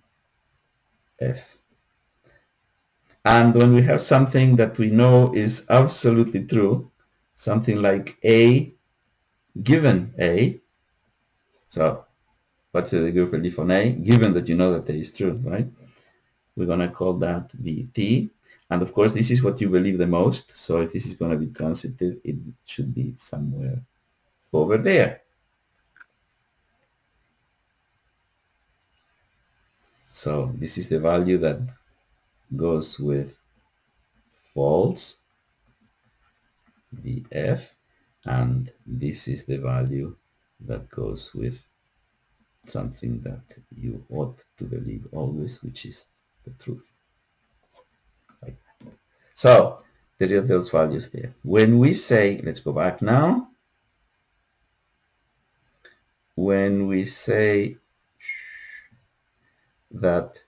And when we have something that we know is absolutely true, something like A given A, so what's the degree of belief on A, given that you know that A is true, right? We're going to call that VT. And of course, this is what you believe the most. So if this is going to be transitive, it should be somewhere over there. So this is the value that goes with false, VF, and this is the value that goes with something that you ought to believe always, which is the truth. Like that. So there are those values there. When we say, let's go back now. When we say that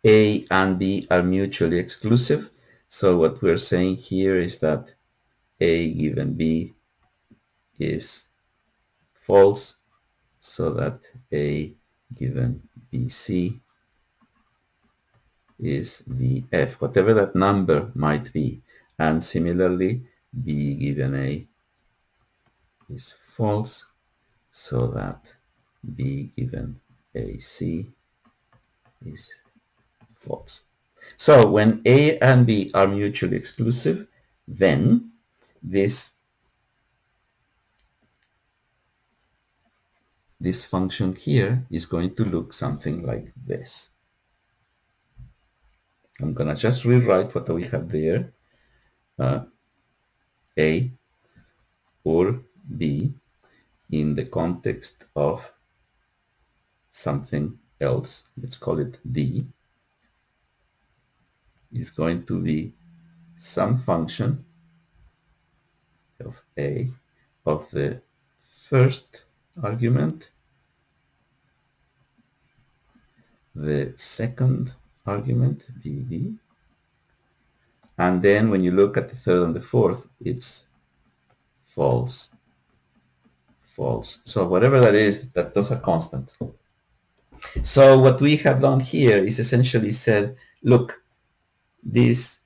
A and B are mutually exclusive, so what we're saying here is that A given B is false, so that A given BC is VF, whatever that number might be. And similarly, B given A is false, so that B given AC is false. So when A and B are mutually exclusive, then this function here is going to look something like this. I'm going to just rewrite what we have there. A or B in the context of something else, let's call it D, is going to be some function of A of the first argument, the second argument, BD, and then when you look at the third and the fourth, it's false, false. So whatever that is, those are constants. So what we have done here is essentially said, look, this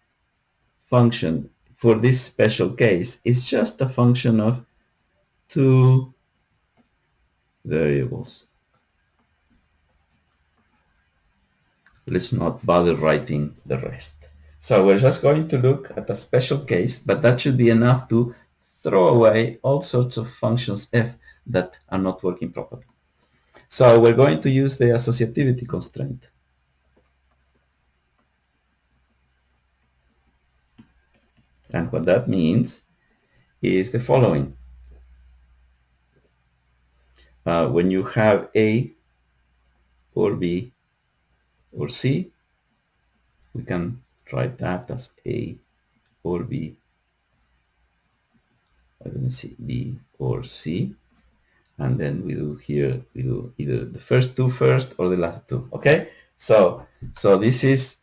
function for this special case is just a function of two variables. Let's not bother writing the rest. So we're just going to look at a special case, but that should be enough to throw away all sorts of functions f that are not working properly. So we're going to use the associativity constraint. And what that means is the following. When you have A or B or C, we can write that as A or B, let me see, B or C. And then we do here, we do either the first two first or the last two, okay? So this is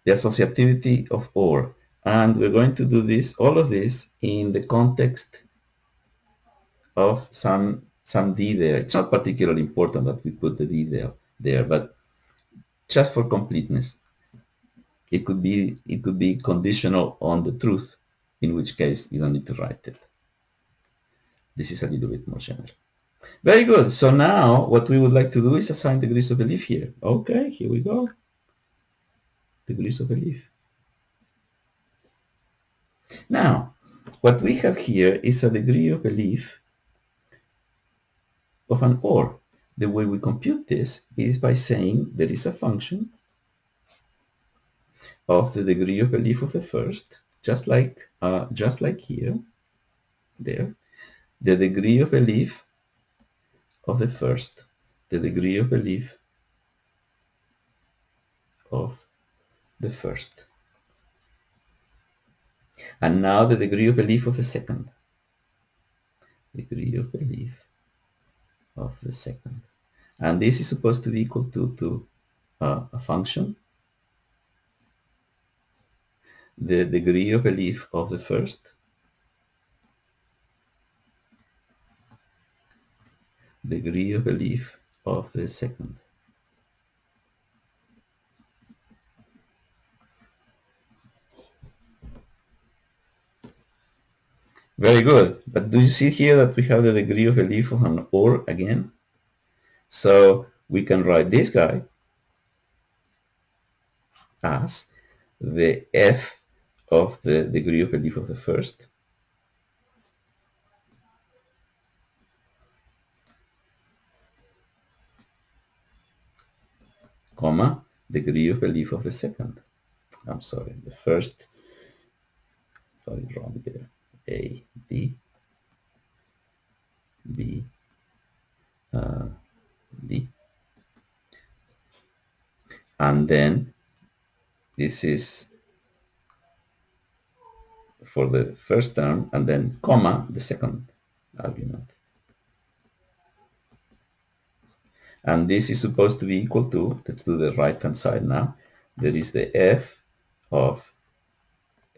the associativity of OR. And we're going to do this, all of this, in the context of some D there. It's not particularly important that we put the D there, but just for completeness, it could be conditional on the truth, in which case you don't need to write it. This is a little bit more general. Very good. So now what we would like to do is assign degrees of belief here. Okay, here we go. Degrees of belief. Now, what we have here is a degree of belief of an OR. The way we compute this is by saying there is a function of the degree of belief of the first, just like here, there, the degree of belief of the first, the degree of belief of the first, and now the degree of belief of the second, degree of belief of the second, and this is supposed to be equal to a function, the degree of belief of the first, degree of belief of the second. Very good. But do you see here that we have the degree of belief of an OR again? So we can write this guy as the f of the degree of belief of the first, comma, degree of belief of the second. I'm sorry, the first, got it wrong there. A, B, B, D. And then this is for the first term, and then comma, the second argument. And this is supposed to be equal to, let's do the right-hand side now, there is the f of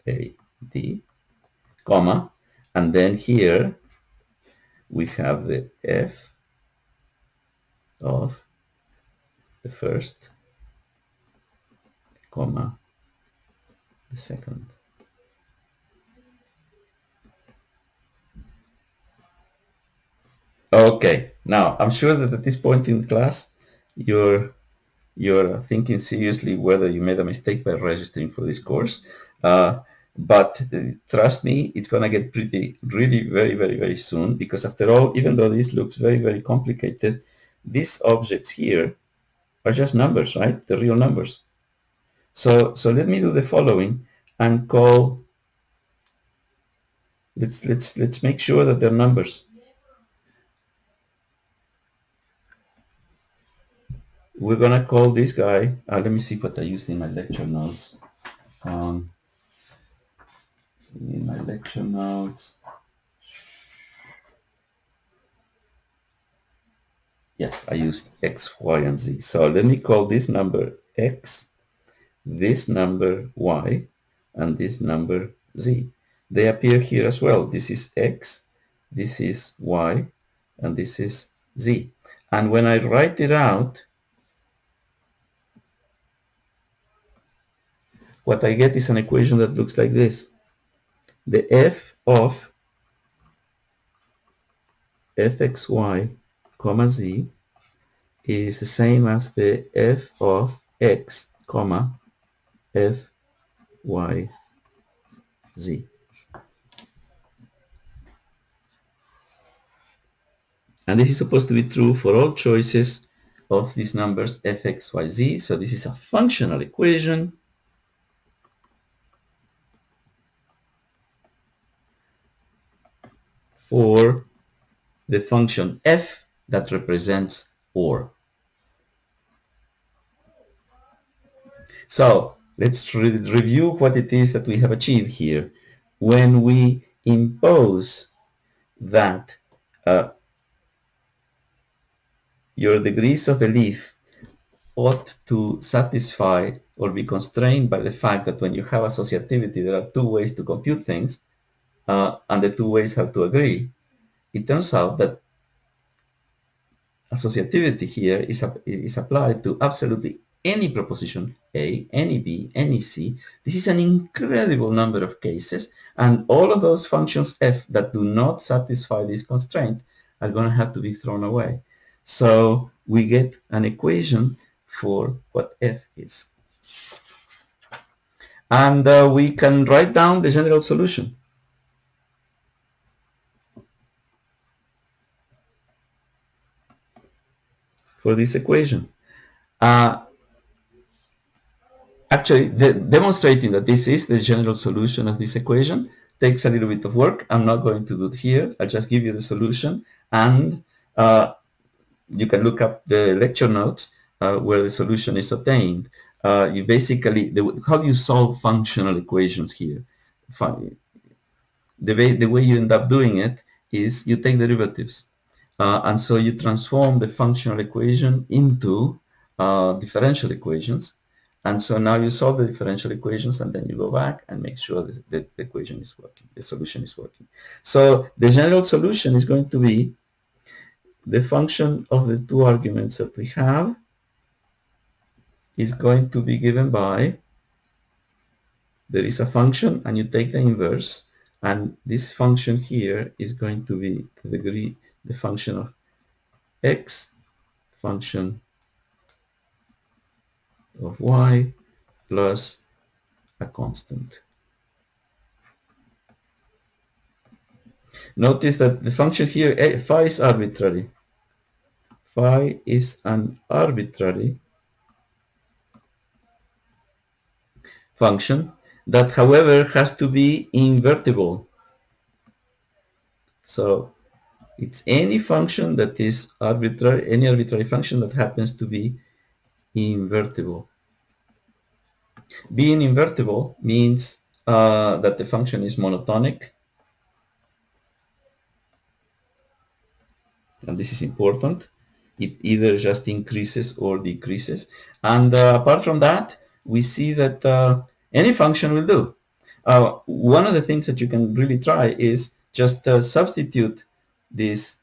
A, D, comma, and then here we have the f of the first, comma, the second. Okay, now I'm sure that at this point in class, you're you're thinking seriously whether you made a mistake by registering for this course. But trust me, it's going to get pretty, really very, very, very soon, because after all, even though this looks very, very complicated, these objects here are just numbers, right? The real numbers. So let me do the following and call, let's make sure that they're numbers. We're going to call this guy, let me see what I used in my lecture notes. Um, in my lecture notes, yes, I used x, y, and z. So let me call this number x, this number y, and this number z. They appear here as well. This is x, this is y, and this is z. And when I write it out, what I get is an equation that looks like this. The f of fxy comma z is the same as the f of x comma f y z. And this is supposed to be true for all choices of these numbers f, x, y, z. So this is a functional equation for the function f that represents OR. So let's review what it is that we have achieved here. When we impose that your degrees of belief ought to satisfy or be constrained by the fact that when you have associativity, there are two ways to compute things, and the two ways have to agree. It turns out that associativity here is applied to absolutely any proposition A, any B, any C. This is an incredible number of cases, and all of those functions f that do not satisfy this constraint are going to have to be thrown away. So we get an equation for what f is. And we can write down the general solution for this equation. Actually, demonstrating that this is the general solution of this equation takes a little bit of work. I'm not going to do it here. I'll just give you the solution, and you can look up the lecture notes where the solution is obtained. You basically, how do you solve functional equations here? The way you end up doing it is you take derivatives. And so you transform the functional equation into differential equations. And so now you solve the differential equations, and then you go back and make sure that the equation is working, the solution is working. So the general solution is going to be the function of the two arguments that we have is going to be given by, there is a function and you take the inverse, and this function here is going to be the degree, the function of x function of y plus a constant. Notice that the function here, phi is arbitrary. Phi is an arbitrary function that, however, has to be invertible. So it's any function that is arbitrary, any arbitrary function that happens to be invertible. Being invertible means that the function is monotonic, and this is important. It either just increases or decreases. And apart from that, we see that any function will do. One of the things that you can really try is just substitute this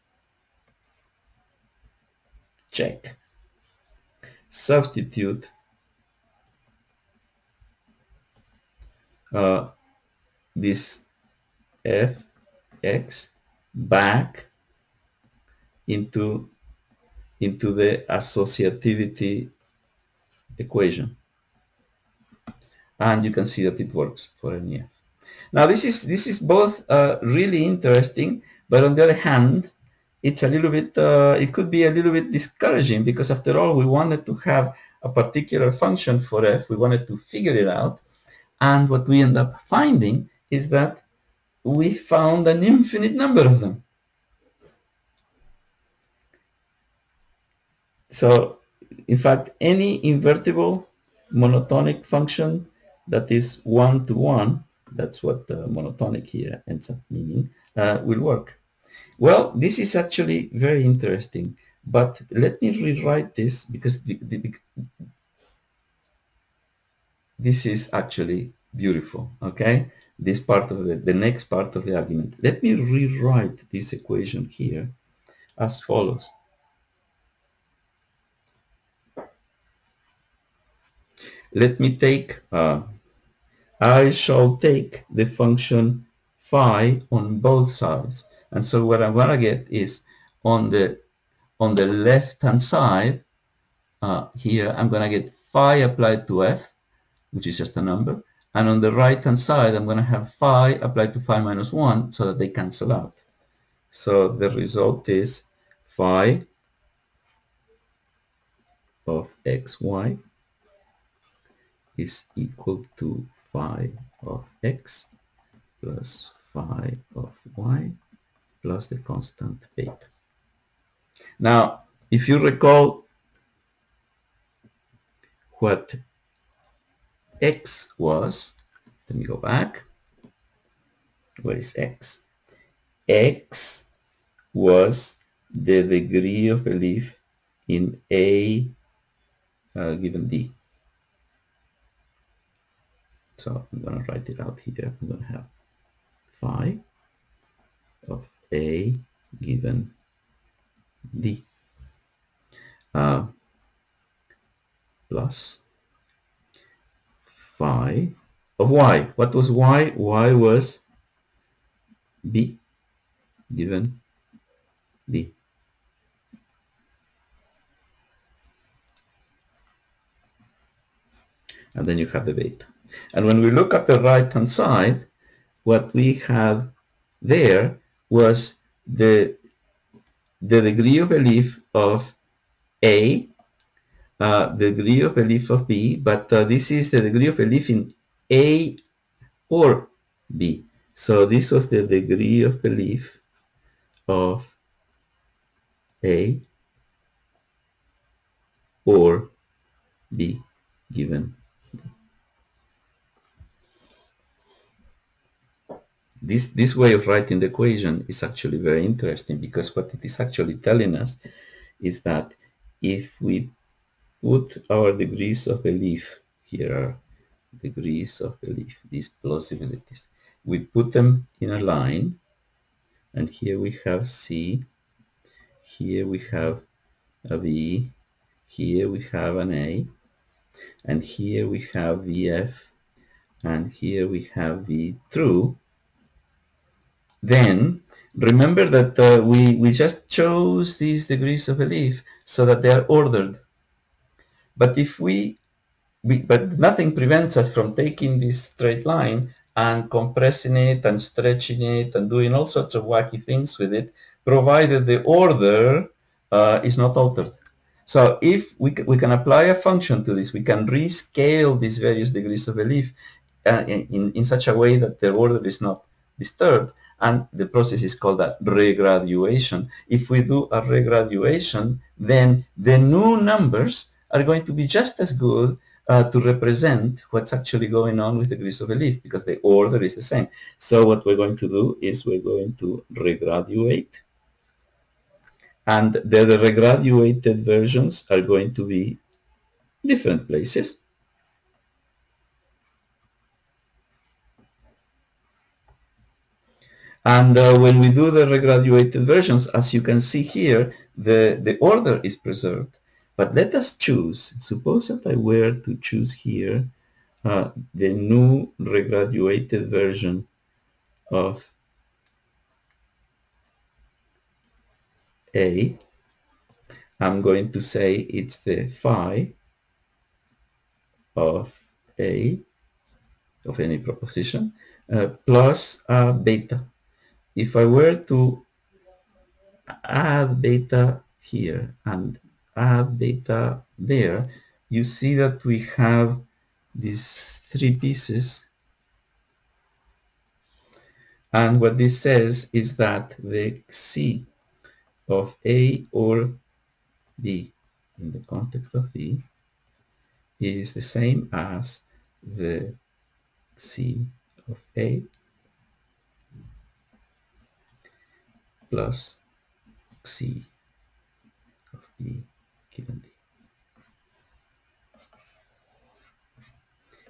check. Substitute this fx back into the associativity equation. And you can see that it works for NEF. Now this is both really interesting, but on the other hand, it's a little bit it could be a little bit discouraging, because after all we wanted to have a particular function for f, we wanted to figure it out, and what we end up finding is that we found an infinite number of them. So in fact, any invertible monotonic function that is one-to-one, that's what monotonic here ends up meaning, will work. Well, this is actually very interesting, but let me rewrite this, because this is actually beautiful, okay? This part of the next part of the argument. Let me rewrite this equation here as follows. Let me take, I shall take the function phi on both sides. And so what I'm going to get is on the left-hand side, here, I'm going to get phi applied to f, which is just a number. And on the right-hand side, I'm going to have phi applied to phi minus 1 so that they cancel out. So the result is phi of xy is equal to phi of x plus phi of y plus the constant beta. Now, if you recall what x was, let me go back. Where is x? X was the degree of belief in A given D. So I'm going to write it out here. I'm going to have phi of A given D plus phi of y. What was y? Y was B given D. And then you have the beta. And when we look at the right-hand side, what we have there was the degree of belief of A, the degree of belief of B, but this is the degree of belief in A or B. So this was the degree of belief of A or B given. This way of writing the equation is actually very interesting, because what it is actually telling us is that if we put our degrees of belief, here are degrees of belief, these plausibilities, we put them in a line, and here we have C, here we have a B, here we have an A, and here we have VF, and here we have V true. Then remember that we just chose these degrees of belief so that they are ordered. But if but nothing prevents us from taking this straight line and compressing it and stretching it and doing all sorts of wacky things with it, provided the order is not altered. So if we can apply a function to this, we can rescale these various degrees of belief in such a way that the order is not disturbed, and the process is called a regraduation. If we do a regraduation, then the new numbers are going to be just as good to represent what's actually going on with degrees of belief, because the order is the same. So what we're going to do is we're going to regraduate, and the regraduated versions are going to be different places. And when we do the regraduated versions, as you can see here, the order is preserved. But let us choose, suppose that I were to choose here the new regraduated version of A. I'm going to say it's the phi of A, of any proposition, plus beta. If I were to add beta here and add beta there, you see that we have these three pieces. And what this says is that the C of A or B in the context of D is the same as the C of A plus C of B given D.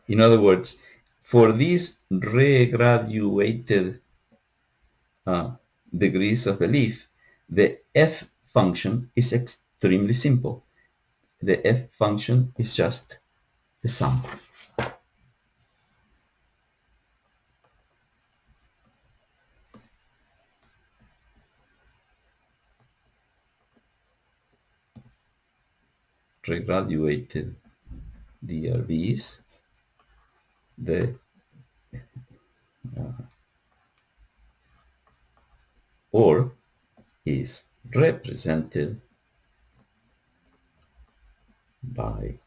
In other words, for these regraduated degrees of belief, the F function is extremely simple. The F function is just the sum. Regraduated DRVs, the or is represented by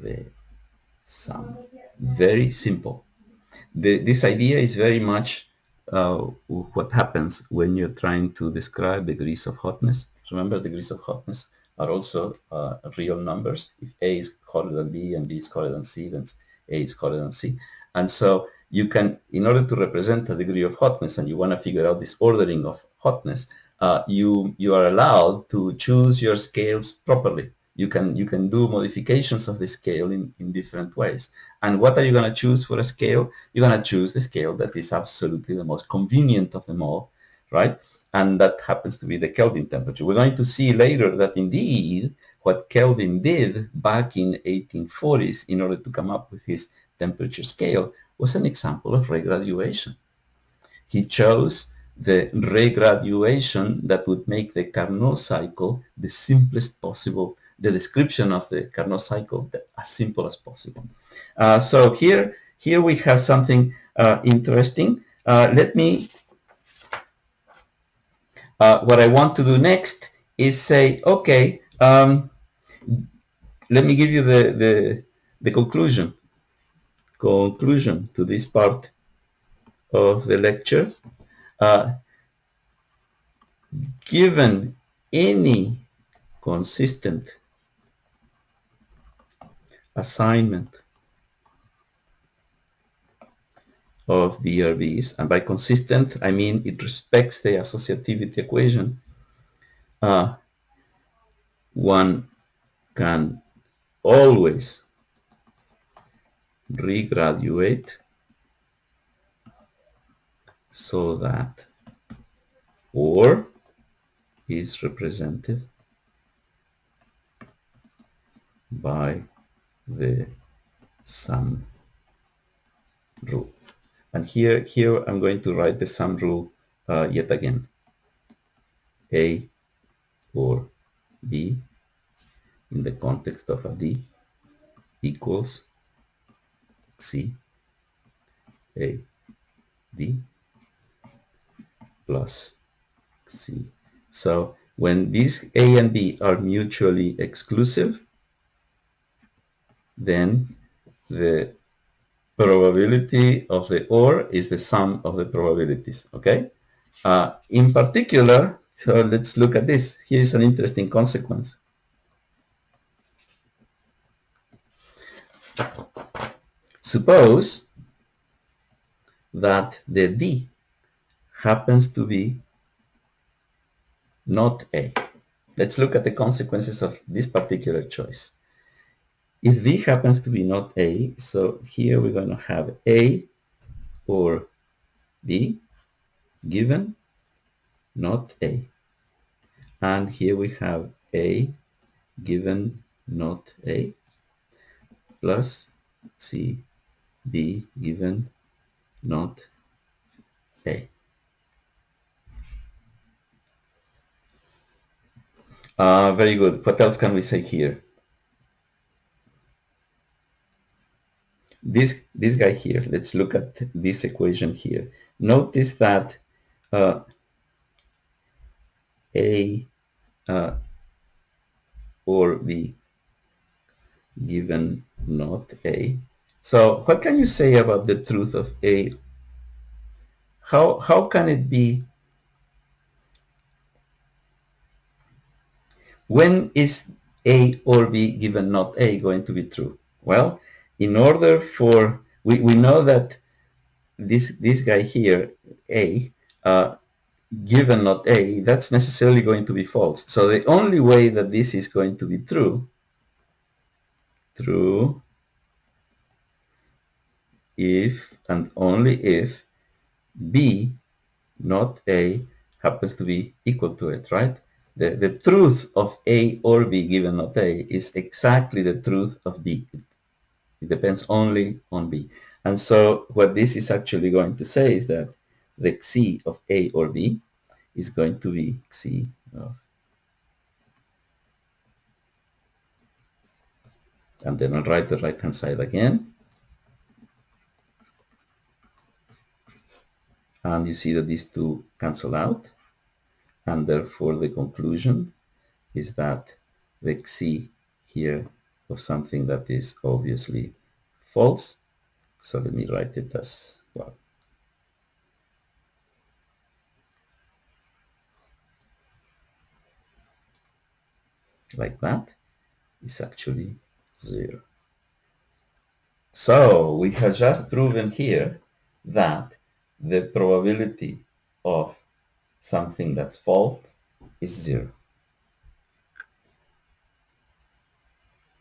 the sum. Very simple. This idea is very much what happens when you're trying to describe degrees of hotness. Remember, degrees of hotness are also real numbers. If A is hotter than B and B is hotter than C, then A is hotter than C. And so you can, in order to represent a degree of hotness, and you want to figure out this ordering of hotness, you are allowed to choose your scales properly. You can do modifications of the scale in different ways. And what are you going to choose for a scale? You're going to choose the scale that is absolutely the most convenient of them all, right? And that happens to be the Kelvin temperature. We're going to see later that indeed what Kelvin did back in 1840s in order to come up with his temperature scale was an example of regraduation. He chose the regraduation that would make the Carnot cycle the simplest possible, the description of the Carnot cycle as simple as possible. So here we have something interesting. Let me, what I want to do next is say, okay, let me give you the conclusion to this part of the lecture. Given any consistent assignment of DRVs, and by consistent I mean it respects the associativity equation, one can always regraduate so that or is represented by the sum rule. And here I'm going to write the sum rule yet again. A or B in the context of a D equals C A D plus C. So when these A and B are mutually exclusive, then the probability of the OR is the sum of the probabilities, okay? In particular, so let's look at this. Here's an interesting consequence. Suppose that the D happens to be not A. Let's look at the consequences of this particular choice. If D happens to be not A, so here we're going to have A or B given not A. And here we have A given not A plus C B given not A. Very good. What else can we say here? this guy here, let's look at this equation here. Notice that A or B given not A. So what can you say about the truth of A? How can it be? When is A or B given not A going to be true? Well, in order for, we know that this guy here, A, given not A, that's necessarily going to be false. So the only way that this is going to be true if and only if B, not A, happens to be equal to it, right? The truth of A or B given not A is exactly the truth of B. It depends only on B. And so what this is actually going to say is that the Xi of A or B is going to be Xi of, and then I'll write the right-hand side again. And you see that these two cancel out. And therefore the conclusion is that the Xi here of something that is obviously false. So let me write it as well. Like that is actually 0. So we have just proven here that the probability of something that's false is 0.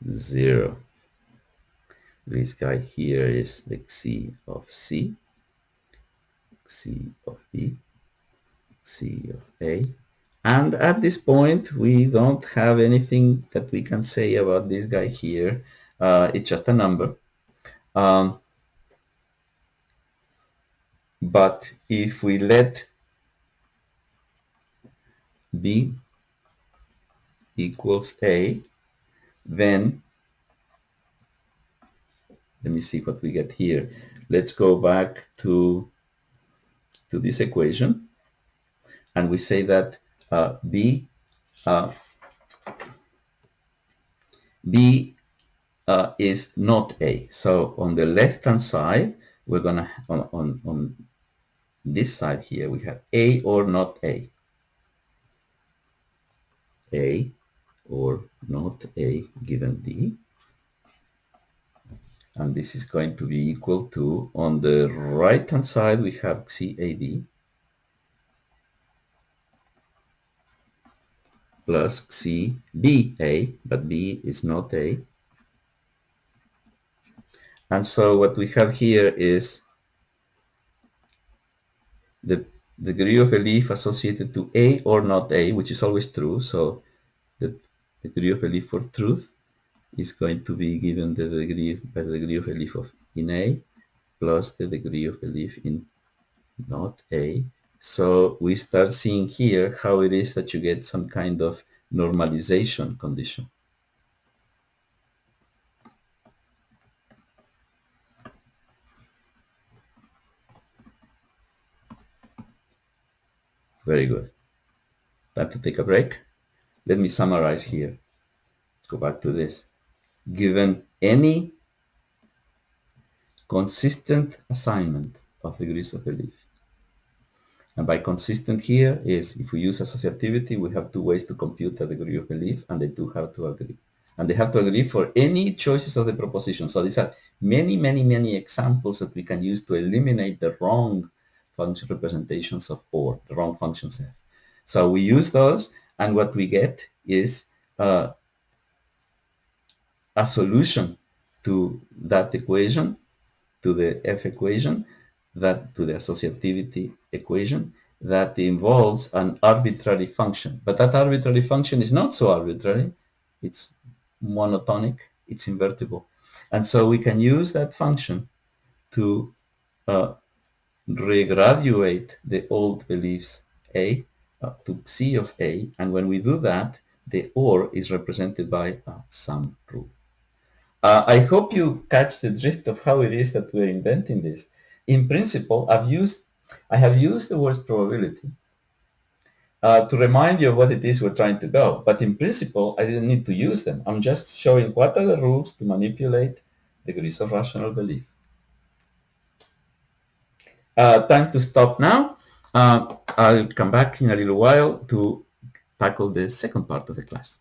0. This guy here is the Xi of C, Xi of B, Xi of A. And at this point, we don't have anything that we can say about this guy here. It's just a number. But if we let B equals A, then let me see what we get here. Let's go back to this equation, and we say that B is not A. So on the left-hand side, we're gonna on this side here we have A or not A. A or not A given B. And this is going to be equal to, on the right-hand side, we have CAB plus CBA, but B is not A. And so what we have here is the degree of belief associated to A or not A, which is always true. So the degree of belief for truth is going to be given the degree by the degree of belief of in A plus the degree of belief in not A. So we start seeing here how it is that you get some kind of normalization condition. Very good. Time to take a break. Let me summarize here. Let's go back to this. Given any consistent assignment of degrees of belief, and by consistent here is if we use associativity, we have two ways to compute the degree of belief, and they do have to agree. And they have to agree for any choices of the proposition. So these are many, many, many examples that we can use to eliminate the wrong function representations of or, the wrong function set. So we use those, and what we get is a solution to that equation, to the F equation, that to the associativity equation that involves an arbitrary function. But that arbitrary function is not so arbitrary. It's monotonic. It's invertible. And so we can use that function to regraduate the old beliefs A to C of A. And when we do that, the OR is represented by a sum rule. I hope you catch the drift of how it is that we're inventing this. In principle, I have used the word probability to remind you of what it is we're trying to go. But in principle, I didn't need to use them. I'm just showing what are the rules to manipulate degrees of rational belief. Time to stop now. I'll come back in a little while to tackle the second part of the class.